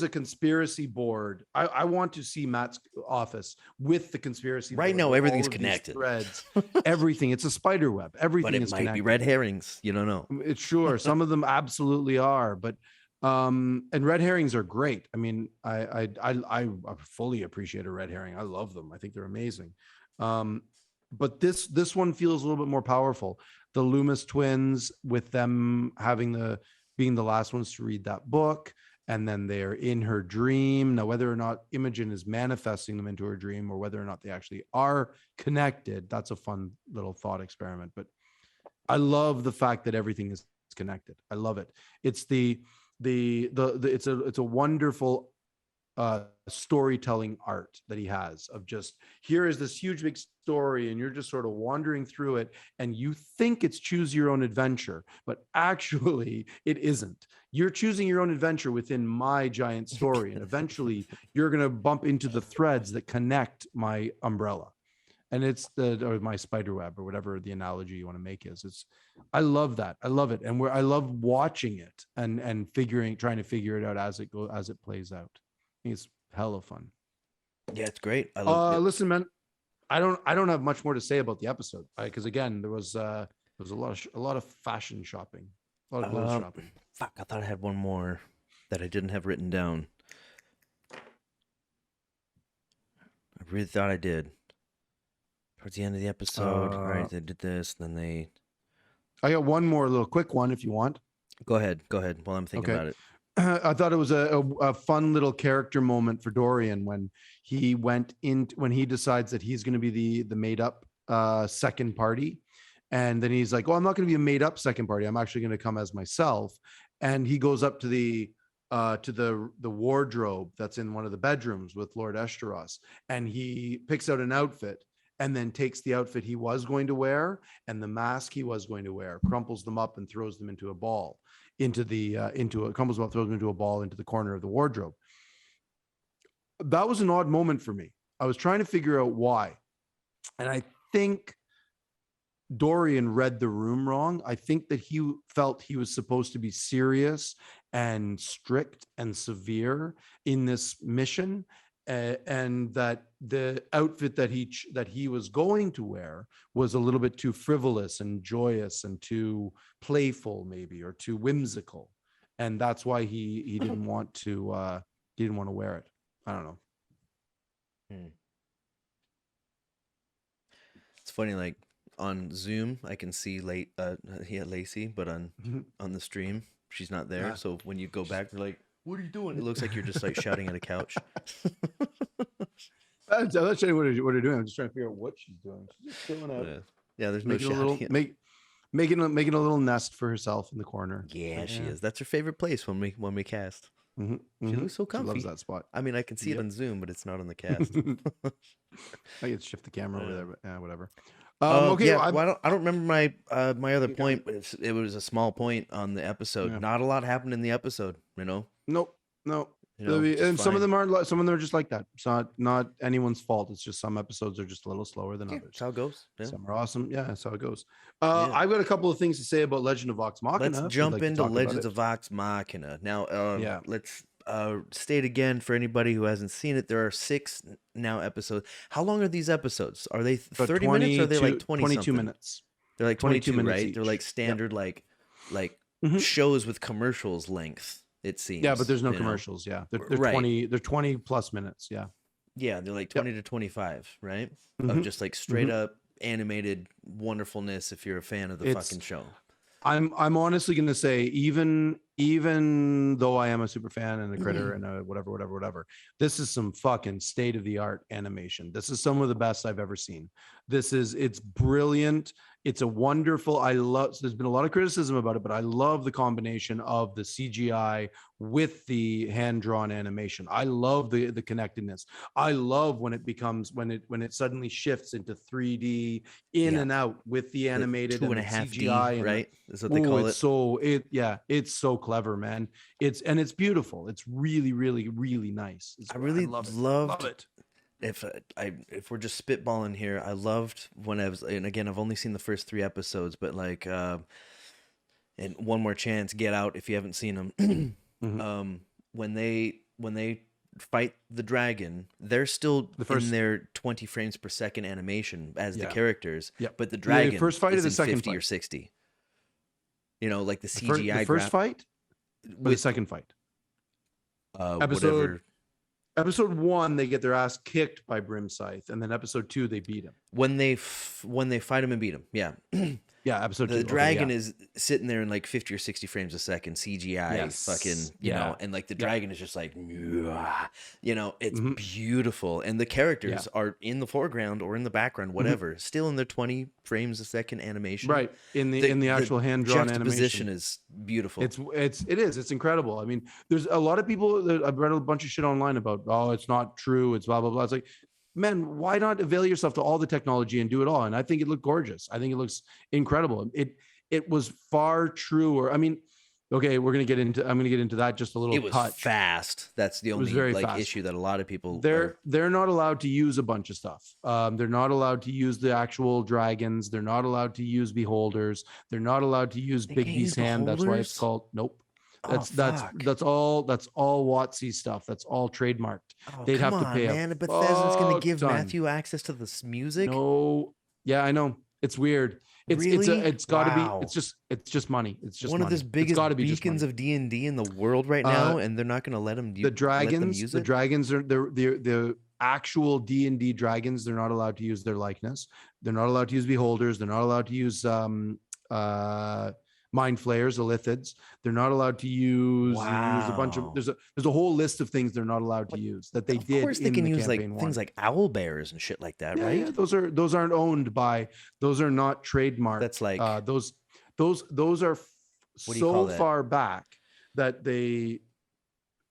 a conspiracy board. I want to see Matt's office with the conspiracy right board. Now, everything's connected. Threads, everything. It's a spider web. Everything is connected. But it might be red herrings. You don't know. It's sure. Some of them absolutely are, but and red herrings are great. I mean, I fully appreciate a red herring. I love them. I think they're amazing. But this one feels a little bit more powerful. The Loomis twins, with them being the last ones to read that book, and then they're in her dream. Now, whether or not Imogen is manifesting them into her dream or whether or not they actually are connected, that's a fun little thought experiment. But I love the fact that everything is connected. I love it. It's it's a wonderful storytelling art that he has of just, here is this huge big story and you're just sort of wandering through it and you think it's choose your own adventure, but actually it isn't. You're choosing your own adventure within my giant story, and eventually you're going to bump into the threads that connect my umbrella, and it's or my spider web, or whatever the analogy you want to make is. I love that. I love it. And I love watching it and trying to figure it out as it plays out. It's hella fun. Yeah, it's great. I love it. Listen, man, I don't have much more to say about the episode, because again, there was a lot of fashion shopping, a lot of clothes shopping. Fuck, I thought I had one more that I didn't have written down. I really thought I did. Towards the end of the episode, right? They did this, then they. I got one more little quick one if you want. Go ahead while I'm thinking about it. I thought it was a fun little character moment for Dorian when he decides that he's going to be the made up second party. And then he's like, oh, I'm not going to be a made up second party. I'm actually going to come as myself. And he goes up to the wardrobe that's in one of the bedrooms with Lord Esteros, and he picks out an outfit and then takes the outfit he was going to wear and the mask he was going to wear, crumples them up and throws them into a ball, into the corner of the wardrobe. That was an odd moment for me. I was trying to figure out why. And I think Dorian read the room wrong. I think that he felt he was supposed to be serious and strict and severe in this mission, and that the outfit that he was going to wear was a little bit too frivolous and joyous and too playful, maybe, or too whimsical, and that's why he didn't want to wear it. I don't know. It's funny, like on Zoom I can see Lacey, but on the stream she's not there. So when you go back, you're like, what are you doing? It looks like you're just like shouting at a couch. I'm not sure what you're doing. I'm just trying to figure out what she's doing. She's just chilling out. Yeah, there's no shouting. Making a little nest for herself in the corner. Yeah, she is. That's her favorite place when we cast. She looks so comfy. She loves that spot. I mean, I can see it on Zoom, but it's not on the cast. I could shift the camera over there, but whatever. Okay. Yeah, well, I don't remember my other point, but it was a small point on the episode. Yeah. Not a lot happened in the episode, you know. Nope. And some of them are just like that. It's not anyone's fault. It's just some episodes are just a little slower than others. That's how it goes. Yeah. Some are awesome. Yeah, that's how it goes. I've got a couple of things to say about Legend of Vox Machina. Let's jump into Legends of Vox Machina. Now, let's state again for anybody who hasn't seen it, there are 6 now episodes. How long are these episodes? Are they 30 minutes or are they like 22 minutes? They're like 22 minutes, right? Each. They're like standard, like shows with commercials length. It seems. Yeah, but there's no commercials. Yeah, they're right. 20. They're 20 plus minutes. Yeah. Yeah, they're like 20 to 25, right? Of just like straight up animated wonderfulness. If you're a fan of the fucking show, I'm honestly gonna say, even though I am a super fan and a critter and a whatever, this is some fucking state of the art animation. This is some of the best I've ever seen. It's brilliant. It's a wonderful. There's been a lot of criticism about it, but I love the combination of the CGI with the hand-drawn animation. I love the connectedness. I love when it suddenly shifts into 3D and out with the animated 2.5D, CGI, right? That's what they call it. It's so clever, man. It's beautiful. It's really, really, really nice. I really love it. If we're just spitballing here, I loved when and again, I've only seen the first 3 episodes, but like, and One More Chance, Get Out, if you haven't seen them, when they fight the dragon, they're still in their 20 frames per second animation as the characters, but the dragon the first fight is or the second 50 fight? Or 60. You know, like the CGI. The first fight, or the second fight. Episode 1, they get their ass kicked by Brimscythe, and then episode 2, they beat him. When they fight him and beat him, yeah. Yeah, episode The 2. Okay, dragon yeah. is sitting there in like 50 or 60 frames a second, CGI, fucking, Yes. you know, Yeah. and like the Yeah. dragon is just like, you know, it's Mhm. beautiful. And the Yeah. characters are in the foreground or in the background, Mhm. whatever, still in their 20 frames a second animation. Right. In the The actual hand-drawn animation. juxtaposition is beautiful. It's incredible. I mean, there's a lot of people that I've read a bunch of shit online about, oh, it's not true, it's blah blah blah. It's like, man, why not avail yourself to all the technology and do it all? And I think it looked gorgeous. I think it looks incredible. It was far truer. I mean, okay, I'm gonna get into that just a little It was touch. fast. That's the It was only very like fast. issue that a lot of people They're not allowed to use a bunch of stuff. They're not allowed to use the actual dragons. They're not allowed to use beholders. They're not allowed to use They Big can't B's use hand. That's why it's beholders? called nope. Oh, fuck. That's all WotC stuff. That's all trademarked. Oh, They'd come have to on, pay a man. Bethesda's going to give ton. Matthew access to this music? No, yeah, I know. It's weird. Really? It's got to Wow. be. It's just money. It's just one money. of the biggest be beacons of D&D in the world right now, and they're not going to let them the dragons. use The it? dragons are the actual D&D dragons. They're not allowed to use their likeness. They're not allowed to use beholders. They're not allowed to use mind flayers, illithids. They're not allowed to use a bunch of Wow. there's a whole list of things they're not allowed to use that they Of did course they in can the use like campaign one. things like owl bears and shit like that, Yeah, right? yeah, those aren't owned by, those are not trademarked. That's like those are what do you call so that? far back that they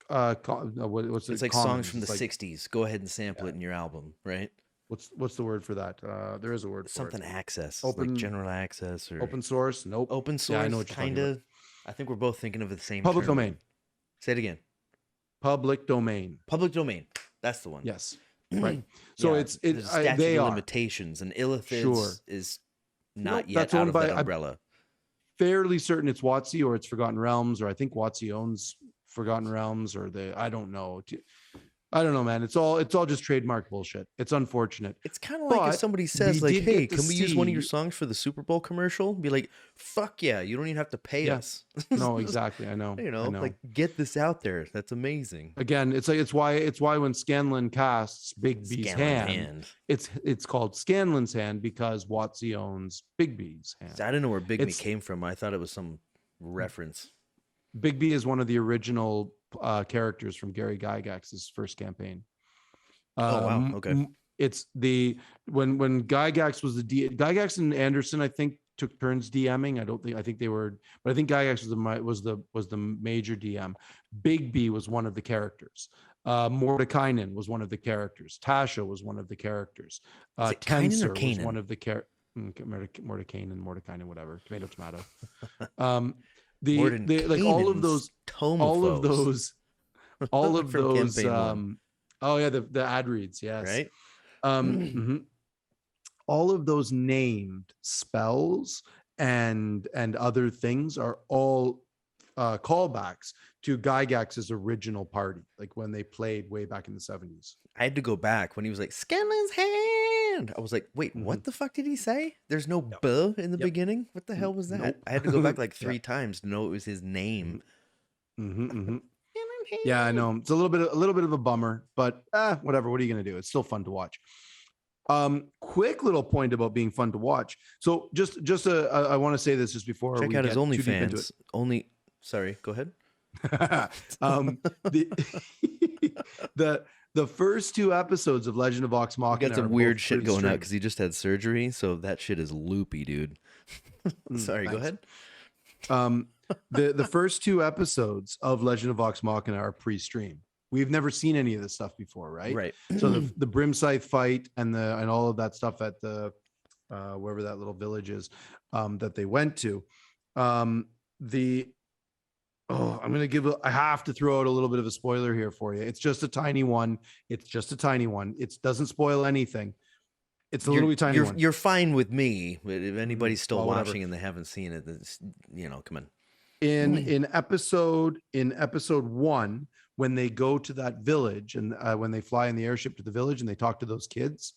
what's It's it? like Commons. songs from the It's like, 60s. Go ahead and sample it in your album, right? what's the word for that? There is a word for Something it. access, Open- like general access or Open source. Nope. open source. Yeah, I know what you're talking Kind of. I think we're both thinking of the same Public term. domain. Say it again. Public domain. Public domain. That's the one. Yes. Right. So Yeah, it's there's a statute they of are limitations, and illithids Sure. is not Nope, yet that's out owned of by- that umbrella. fairly certain it's WotC or it's Forgotten Realms, or I think WotC owns Forgotten Realms, or I don't know. I don't know, man. It's all just trademark bullshit. It's unfortunate. It's kind of like if But somebody says, we like, did "Hey, get to can we use one of your see- songs for the Super Bowl commercial?" Be like, "Fuck yeah! You don't even have to pay Yeah. us." No, exactly. I know. You I know, know. like get this out there. That's amazing. Again, it's why when Scanlan casts Big B's Scanlan's hand, it's called Scanlan's hand because WotC owns Big B's hand. I didn't know where Big Me It's- came from. I thought it was some reference. Big B is one of the original characters from Gary Gygax's first campaign. Oh, wow. Okay. It's when Gygax was Gygax and Anderson, I think, took turns DMing. I think they were, but I think Gygax was the major DM. Big B was one of the characters. Mordekainen was one of the characters. Tasha was one of the characters. Is it Kainen or Tensor was Kanan? one of the characters. Mordekainen, whatever. Tomato. Like all of those, all of From those campaign one. oh yeah, the ad reads, yes, right? mhm. All of those named spells and other things are all callbacks to Gygax's original party, like when they played way back in the 70s. I had to go back when he was like Scanlan's hand. I was like, wait, what the fuck did he say? There's no "b" in the beginning. What the hell was that? Nope. I had to go back like 3 times to know it was his name. Yeah, I know. It's a little bit of a bummer, but whatever. What are you gonna do? It's still fun to watch. Quick little point about being fun to watch. So I want to say this just before Check we out his get too deep into OnlyFans. Sorry, go ahead. The first 2 episodes of Legend of Vox We Machina got some are weird both shit free to going out stream. because he just had surgery, so that shit is loopy, dude. Sorry, go thanks. ahead. The first 2 episodes of Legend of Vox Machina are pre-stream. We've never seen any of this stuff before, right? Right. So the Brimscythe fight and all of that stuff at the wherever that little village is that they went to. I have to throw out a little bit of a spoiler here for you. It's just a tiny one. It doesn't spoil anything. It's a little tiny one. You're fine with me, but if anybody's still Well, whatever. watching and they haven't seen it, it's, come on. In episode 1, when they go to that village and when they fly in the airship to the village and they talk to those kids,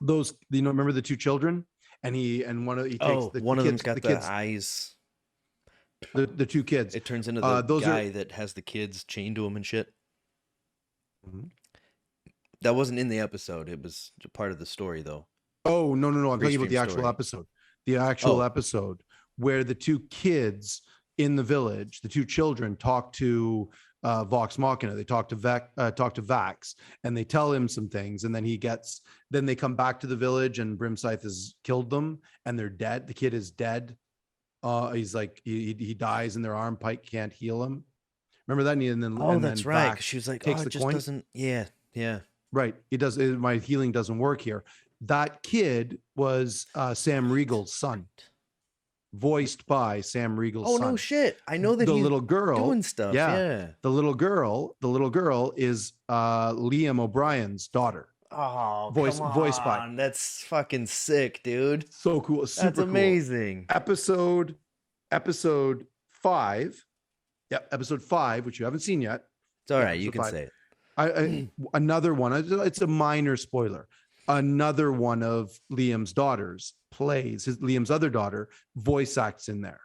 remember the 2 children, and one of them's got the eyes. The 2 kids. It turns into the those guy that has the kids chained to him and shit. Mhm. That wasn't in the episode. It was part of the story, though. Oh, no. I'm talking about the Restream actual story. episode. the actual Oh, episode where the two kids in the village, the two children, talk to Vox Machina. They talk to Vax, and they tell him some things, and then then they come back to the village, and Brimscythe has killed them, and they're dead. The kid is dead. He's like he dies, and their arm pike can't heal him. Remember that? oh, And that's then right. 'Cause Vax she was like, "Oh, takes it the just coin. doesn't." Yeah, yeah. Right. It does. My healing doesn't work here. That kid was Sam Riegel's son, voiced by Sam Riegel's Oh no, son. shit! I know that The he's little girl, doing stuff. yeah, Yeah. the little girl is Liam O'Brien's daughter, Oh, come voiced by. on. That's fucking sick, dude. So cool, super That's amazing. Cool. Episode 5. Yep, episode 5, which you haven't seen yet. It's all right. You can 5. say it. Another one. It's a minor spoiler. Another one of Liam's daughters plays Liam's other daughter voice acts in there.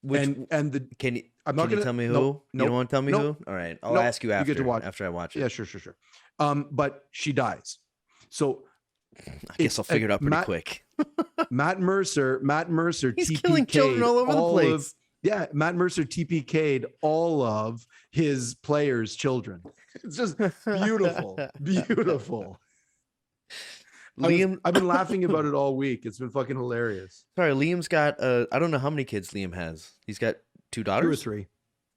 Can you I'm not can you gonna tell me who? Nope, You don't want to tell me nope, who? All right. I'll nope. ask you after. You get to watch after I watch it. Yeah, sure. But she dies. So I guess I'll figure it out pretty quick. Matt Mercer He's TPK'd killing children all over the place. Matt Mercer TPK'd all of his players' children. It's just beautiful. Beautiful. Liam, I've been laughing about it all week. It's been fucking hilarious. sorry, Liam's got I don't know how many kids Liam has. He's got 2 daughters? 2 or 3.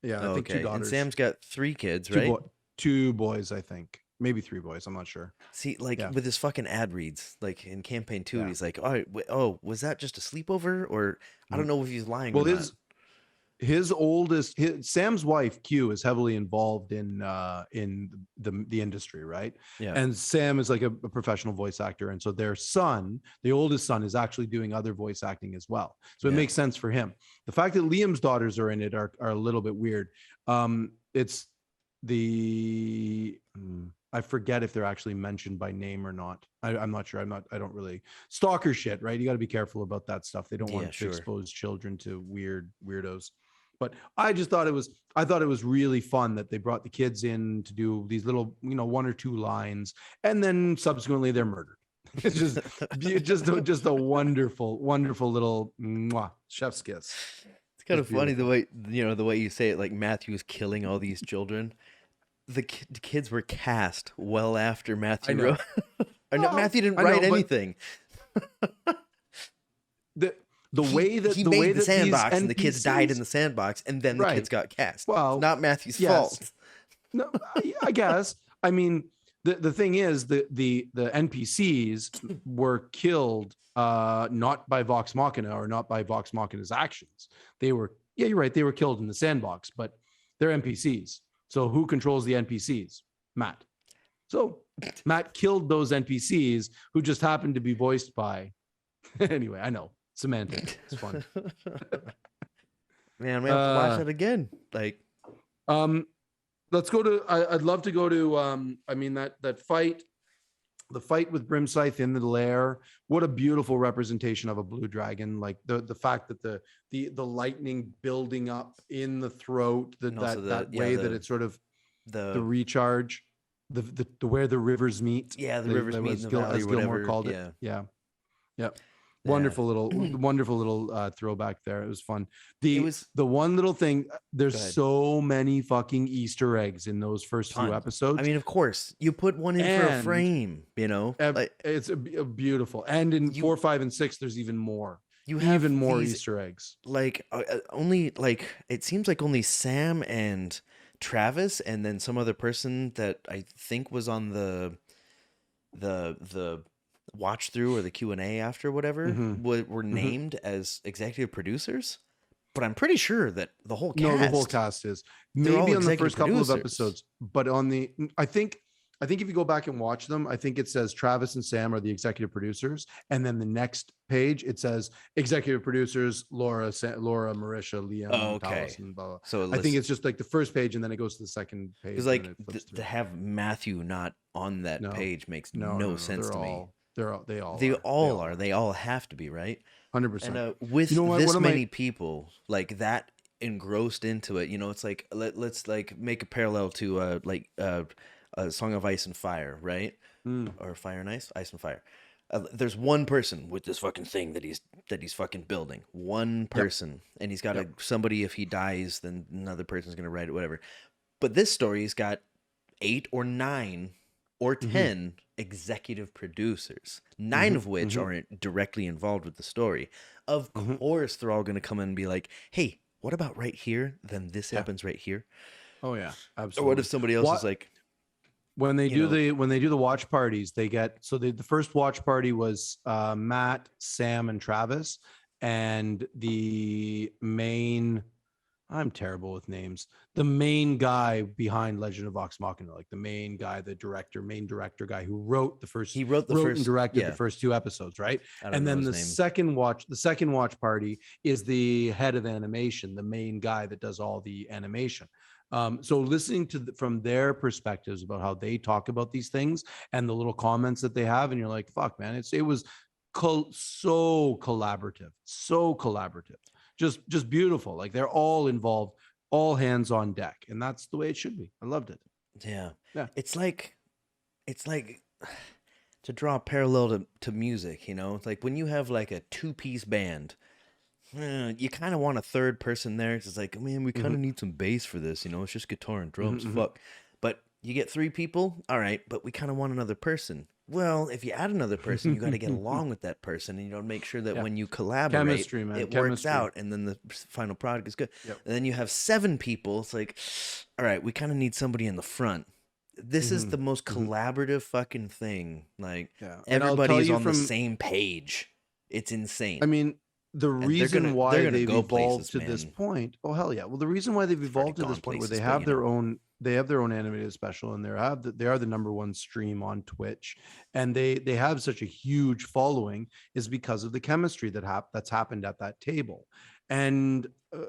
Yeah, Oh, I think okay. 2 daughters. And Sam's got 3 kids, 2 right? 2 boys, I think. Maybe 3 boys. I'm not sure. See, like Yeah. with his fucking ad reads, like in campaign 2, Yeah. he's like, "All right, oh, was that just a sleepover?" Or I don't know if he's lying. Well, or not. Sam's wife Q is heavily involved in the industry, right? Yeah. And Sam is like a professional voice actor, and so their son, the oldest son, is actually doing other voice acting as well. So it Yeah. makes sense for him. The fact that Liam's daughters are in it are a little bit weird. It's I forget if they're actually mentioned by name or not. I'm not sure. I don't really stalker shit, right? You got to be careful about that stuff. They don't want to expose children to weirdos. But I thought it was really fun that they brought the kids in to do these little, 1 or 2 lines, and then subsequently they're murdered. It's just a wonderful little chef's kiss. It's kind of funny the way you say it. Like Matthew's killing all these children. The kids were cast well after Matthew wrote. Matthew didn't write anything. The way that he made the sandbox and the kids died in the sandbox, and then the kids got cast. Well, it's not Matthew's fault. No, I guess. I mean, the thing is the NPCs were killed not by Vox Machina or not by Vox Machina's actions. They were, you're right. They were killed in the sandbox, but they're NPCs. So who controls the NPCs? Matt. So Matt killed those NPCs who just happened to be voiced by. Anyway, I know. Semantic. It's fun. Man, we have to watch that again. Like, let's go to. I'd love to go to. That fight, the fight with Brimscythe in the lair. What a beautiful representation of a blue dragon. Like the fact that the lightning building up in the throat, that way that it's sort of the recharge, the where the rivers meet. Yeah, the rivers meet in the valley, as or Gilmore whatever. called it. Yeah. Wonderful little throwback there. It was fun. The one little thing, there's so many fucking Easter eggs in those first few episodes. I mean, of course, you put one in for a frame, it's a beautiful. And in 4, 5, and 6, there's even more. You have even more Easter eggs. Like only it seems like only Sam and Travis, and then some other person that I think was on the watch through or the Q&A after whatever were named as executive producers, but I'm pretty sure that the whole cast is maybe on the first couple of episodes, but on the I think if you go back and watch them, I think it says Travis and Sam are the executive producers, and then the next page it says executive producers Laura, Marisha, Liam, and blah, blah. So I think it's just like the first page, and then it goes to the second page. It's like to have Matthew not on that page makes no sense to me. They all have to be, right? 100%. And with this many people like that engrossed into it, it's like let's like make a parallel to a Song of Ice and Fire, right? Or Fire and Ice and Fire. there's one person with this fucking thing that he's fucking building. One person, and he's got somebody. If he dies, then another person's gonna write it. Whatever. But this story's got 8 or 9 or 10 executive producers, 9 of which aren't directly involved with the story. Of course, they're all gonna come in and be like, "Hey, what about right here? Then this happens right here." Oh yeah, absolutely. Or what if somebody else is like, when they do the watch parties, they get the first watch party was Matt, Sam, and Travis, and the main. I'm terrible with names. The main guy behind Legend of Vox Machina, like the main guy, the main director guy who wrote the first. He wrote and directed the first 2 episodes, right? And then the second watch party is the head of animation, the main guy that does all the animation. So listening to from their perspectives about how they talk about these things and the little comments that they have, and you're like, fuck, man, it was so collaborative, just beautiful. Like they're all involved, all hands on deck, and that's the way it should be. I loved it. Yeah. It's like to draw a parallel to music, it's like when you have like a 2-piece band. You kind of want a third person there. It's like, man, we kind of need some bass for this. It's just guitar and drums. Fuck. But you get 3 people. All right. But we kind of want another person. Well, if you add another person, you got to get along with that person, and make sure that when you collaborate, chemistry, man. It works out, and then the final product is good. Yep. And then you have 7 people. It's like, all right, we kind of need somebody in the front. This is the most collaborative fucking thing. Like everybody's on the same page. It's insane. I mean, the reason why they've evolved to this point. Oh hell yeah! Well, the reason why they've evolved to this point where they have their own animated special, and they are the #1 stream on Twitch, and they have such a huge following is because of the chemistry that's happened at that table. And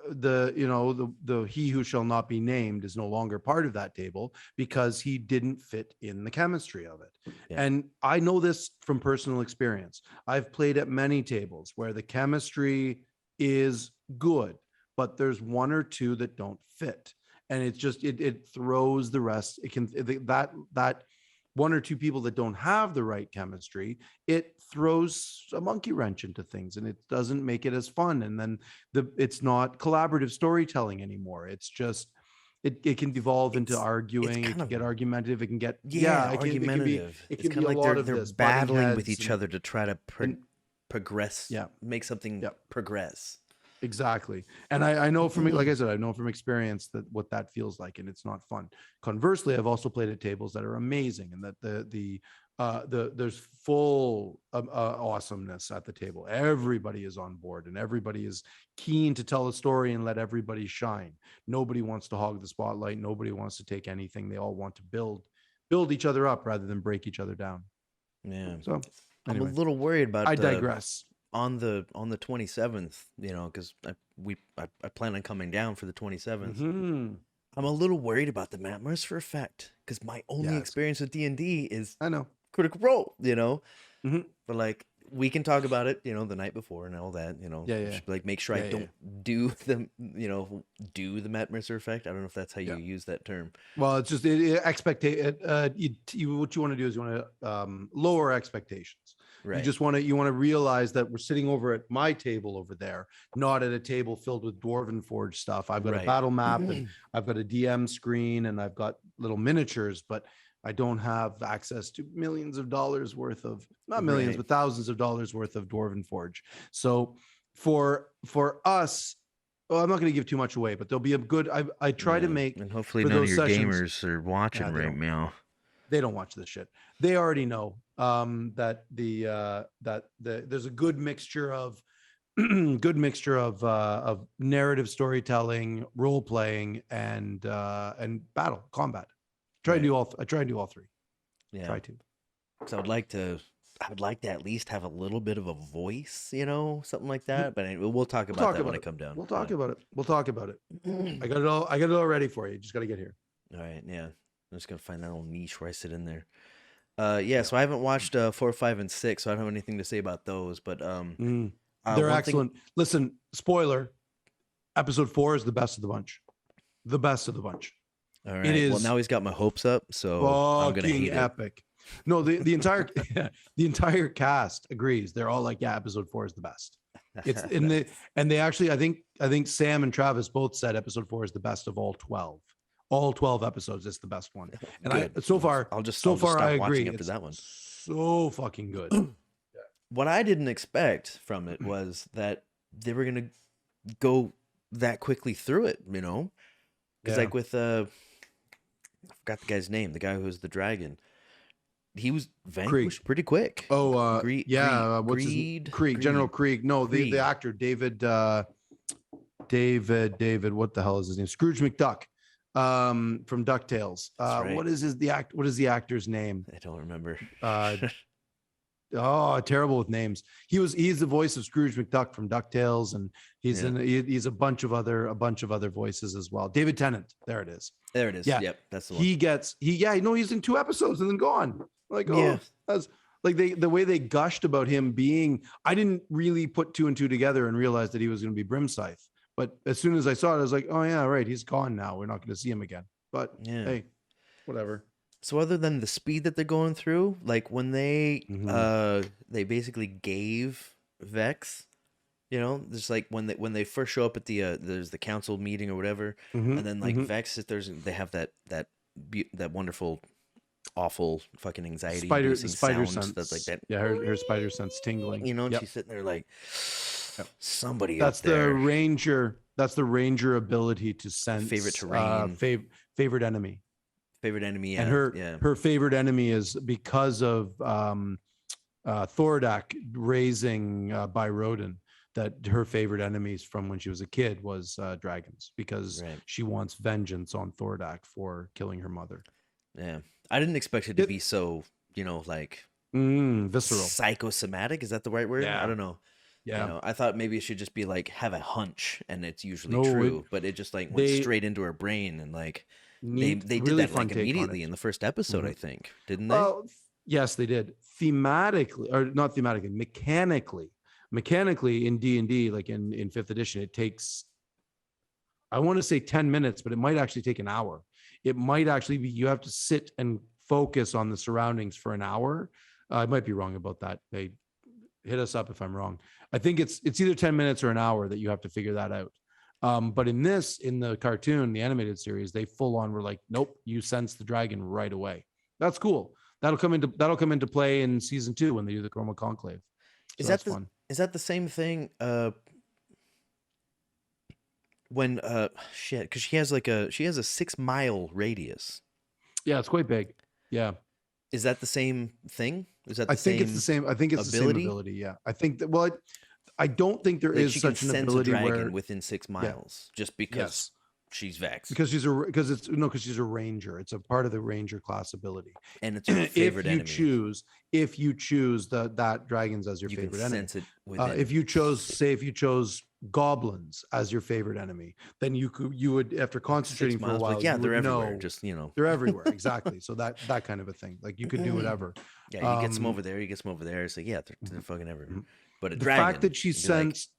the he who shall not be named is no longer part of that table because he didn't fit in the chemistry of it. Yeah. And I know this from personal experience. I've played at many tables where the chemistry is good, but there's 1 or 2 that don't fit, and it's just it throws the rest. It can that 1 or 2 people that don't have the right chemistry, it throws a monkey wrench into things, and it doesn't make it as fun. And then it's not collaborative storytelling anymore. It's just it can devolve into arguing. It can get argumentative. It can get argumentative. It can be like they're battling with each other to try to progress. Yeah, make something progress. Exactly. And I know from, like I said, I know from experience that what that feels like, and it's not fun. Conversely, I've also played at tables that are amazing, and that there's full awesomeness at the table. Everybody is on board, and everybody is keen to tell a story and let everybody shine. Nobody wants to hog the spotlight. Nobody wants to take anything. They all want to build each other up rather than break each other down. Yeah. So anyway, I'm a little worried about. I digress. On the 27th, because I plan on coming down for the 27th. I'm a little worried about the Matt Mercer effect, because my only experience with D&D is Critical Role, But like, we can talk about it, the night before and all that, like make sure I don't do the Matt Mercer effect. I don't know if that's how you use that term. Well, it's just what you want to do is you want to lower expectations. Right. You want to realize that we're sitting over at my table over there, not at a table filled with Dwarven Forge stuff. I've got a battle map, and I've got a DM screen, and I've got little miniatures, but I don't have access to millions of dollars worth of, not millions, but thousands of dollars worth of Dwarven Forge. So for us, I'm not going to give too much away, but there'll be a good. I try to make, and hopefully none of your gamers are watching right now. They don't watch this shit. They already know that there's a good mixture of narrative storytelling, role playing, and battle combat. I try to do all 3. Yeah. Try to. So I'd like to at least have a little bit of a voice, something like that. But we'll talk about that when I come down. We'll talk about it. I got it all ready for you. Just got to get here. All right. Yeah. I'm just gonna find that little niche where I sit in there. So I haven't watched 4, 5, and 6, so I don't have anything to say about those. But they're excellent. Listen, spoiler: episode 4 is the best of the bunch. The best of the bunch. All right. Well, now he's got my hopes up, so I'm gonna hate epic. No, the entire the entire cast agrees. They're all like, yeah, episode 4 is the best. It's in the and they actually, I think Sam and Travis both said episode 4 is the best of all 12. All 12 episodes is the best one. And Good. so far, I'll just I stop agree. watching after It's that one. so fucking good. What I didn't expect from it was that they were gonna go that quickly through it, you know? Because like with I forgot the guy's name, the guy who was the dragon. He was vanquished pretty quick. Oh, what's his Krieg, General Krieg. No, the actor David, what the hell is his name? Scrooge McDuck, from DuckTales. Right. What is the actor's name? I don't remember. Terrible with names. He's the voice of Scrooge McDuck from DuckTales, and he's a bunch of other voices as well. David Tennant. There it is. Yeah. Yep. That's the one. He's in 2 episodes and then gone. Like, that's like the way they gushed about him being, I didn't really put 2 and 2 together and realize that he was going to be Brimscythe. But as soon as I saw it, I was like, oh yeah, right. He's gone now. We're not going to see him again. But hey, whatever. So other than the speed that they're going through, like when they basically gave Vex, you know, there's like when they first show up at the there's the council meeting or whatever, and then like Vex, they have that wonderful, awful fucking anxiety spider sound sense. That's like that. Yeah, her spider sense tingling. You know, and she's sitting there like somebody. That's up there. the ranger. That's the ranger ability to sense favorite terrain, favorite enemy. Favorite enemy, and her favorite enemy is because of Thordak raising by Rodin, that her favorite enemies from when she was a kid was dragons, because she wants vengeance on Thordak for killing her mother. Yeah, I didn't expect it to be so, you know, like visceral, psychosomatic. Is that the right word? Yeah. I don't know. Yeah, you know, I thought maybe it should just be like have a hunch, and it's usually true, but it just like went straight into her brain, and like. They did really that like immediately in the first episode, I think, didn't they? Well, yes, they did. Thematically, or not thematically, mechanically in D&D, like in 5th edition, it takes, I want to say 10 minutes, but it might actually take an hour. It might actually be, you have to sit and focus on the surroundings for an hour. I might be wrong about that. They hit us up if I'm wrong. I think it's either 10 minutes or an hour that you have to figure that out. But in the cartoon, the animated series, they full on were like, nope, you sense the dragon right away. That's cool. That'll come into play in season 2 when they do the Chroma Conclave. So that's fun. Is that the same thing? When because she has a 6-mile radius. Yeah, it's quite big. Yeah. Is that the same thing? Is that I think it's the same ability. Yeah. I think that, I don't think there is such an ability where within 6 miles, just because she's Vex. Because she's a ranger. It's a part of the ranger class ability. And it's her favorite enemy. If you choose that dragons as your favorite enemy. Sense it within. If you chose goblins as your favorite enemy, then you would, after concentrating for a while, they're everywhere. Just, you know, they're everywhere. Exactly. So that kind of a thing. Like you could do whatever. Yeah, you get some over there. You get some over there. It's like, yeah, they're fucking everywhere. But the fact that she sensed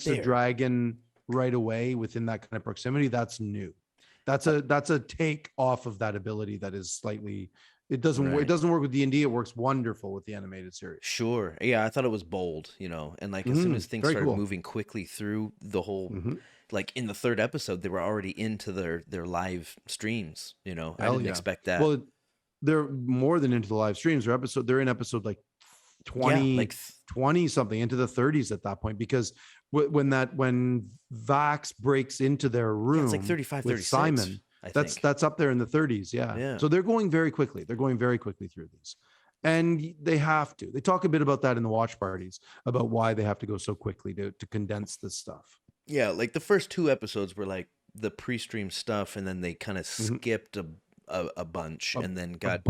a dragon right away within that kind of proximity, that's new. That's a take off of that ability that is slightly. It doesn't work with D&D. It works wonderful with the animated series. Sure. Yeah, I thought it was bold, you know, and like as soon as things started moving quickly through the whole, like in the 3rd episode, they were already into their live streams. You know, I didn't expect that. Well, they're more than into the live streams. They're in episode like 20 something, into the 30s at that point, because when Vax breaks into their room, it's like 35, with 36, Simon, that's up there in the 30s. Yeah. So they're going very quickly. They're going very quickly through these, and they have to. They talk a bit about that in the watch parties, about why they have to go so quickly to condense this stuff. Yeah, like the first 2 episods were like the pre-stream stuff, and then they kind of skipped a bunch, and then got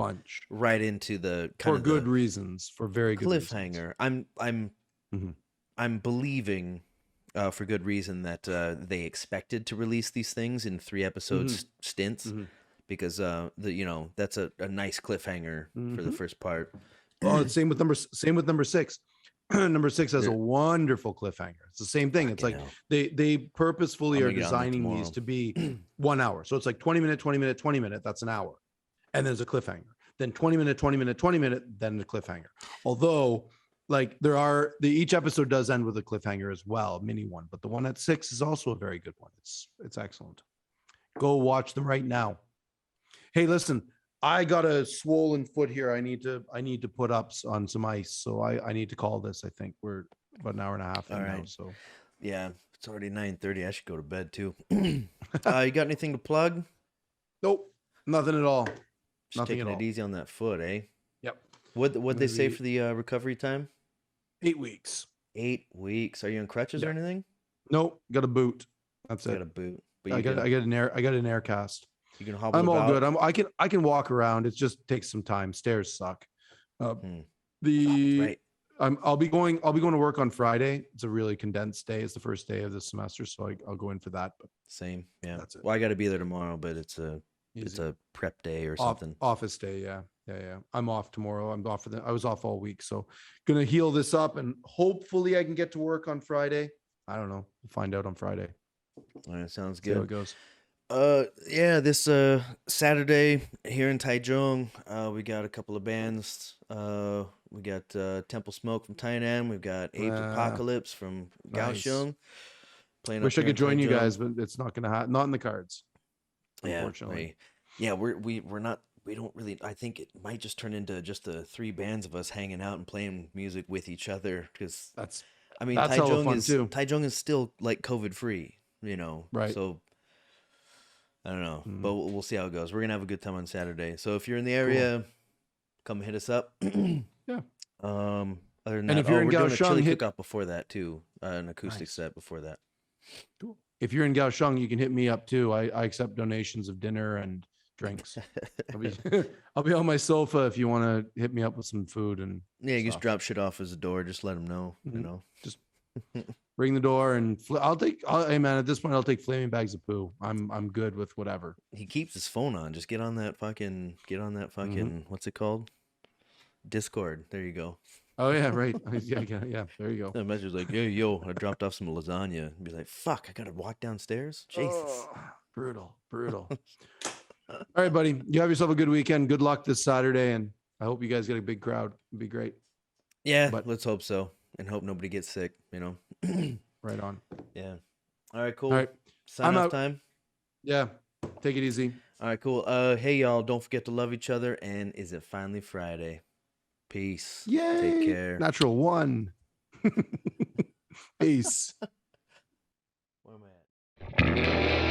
right into the kind of good reasons, for very good cliffhanger. Reasons. I'm believing for good reason that they expected to release these things in 3 episodes stints, because that's a nice cliffhanger for the first part. Oh, same with number 6. Number 6 has a wonderful cliffhanger. It's the same thing. It's like they purposefully are designing these to be 1 hour. So it's like 20 minute. That's an hour. And there's a cliffhanger. then 20 minute, 20 minute, 20 minute, then the cliffhanger. Although, like each episode does end with a cliffhanger as well, a mini one, but the one at 6 is also a very good one. It's excellent. Go watch them right now. Hey, listen, I got a swollen foot here. I need to put up on some ice, so I need to call this. I think we're about an hour and a half in now. So yeah, it's already 9:30. I should go to bed too. You got anything to plug? Nope, nothing at all. Just nothing taking at all. it easy on that foot, eh? Yep. What they say for the recovery time? 8 weeks. 8 weeks. Are you on crutches or anything? Nope. Got a boot. That's it. Got a boot. But I got an air cast. You can hobble I'm all about. good. I can walk around. It just takes some time. Stairs suck. Right. I'll be going to work on Friday. It's a really condensed day. It's the first day of the semester, so I'll go in for that. But same. Yeah. That's it. Well, I got to be there tomorrow, but it's a prep day or something. Office day. Yeah. I'm off tomorrow. I was off all week, so gonna heal this up and hopefully I can get to work on Friday. I don't know. We'll find out on Friday. All right, sounds See how good. it goes. This Saturday here in Taiwan, we got a couple of bands. We got Temple Smoke from Tainan. We've got Apes Apocalypse from Kaohsiung. Playing. Wish I could join you guys, but it's not gonna happen. Not in the cards. Unfortunately. Yeah, we're not. We don't really. I think it might just turn into just the 3 bands of us hanging out and playing music with each other. Because that's Taichung is still like COVID free. You know, right? So I don't know, but we'll see how it goes. We're gonna have a good time on Saturday. So if you're in the area, come hit us up. Yeah. Other than that, and if you're in we're doing a chili Kaohsiung, cookout before that too, an acoustic set before that. Cool. If you're in Kaohsiung, you can hit me up too. I accept donations of dinner and drinks. I'll be on my sofa if you want to hit me up with some food and you just drop shit off as a door. Just let them know. You know, just ring the door and hey man, at this point I'll take flaming bags of poo. I'm good with whatever. He keeps his phone on. Just get on that fucking what's it called? Discord. There you go. Oh yeah, right. Yeah. There you go. The message like, yo, I dropped off some lasagna. Be like, fuck, I gotta walk downstairs. Jesus, brutal. All right, buddy. You have yourself a good weekend. Good luck this Saturday, and I hope you guys get a big crowd. It'd be great. Yeah, but let's hope so, and hope nobody gets sick. You know. Right on. Yeah. All right. Cool. All right. Sign off time. Yeah. Take it easy. All right. Cool. Hey y'all, don't forget to love each other. And is it finally Friday? Peace. Yay. Take care. Natural one. Peace. Where am I at?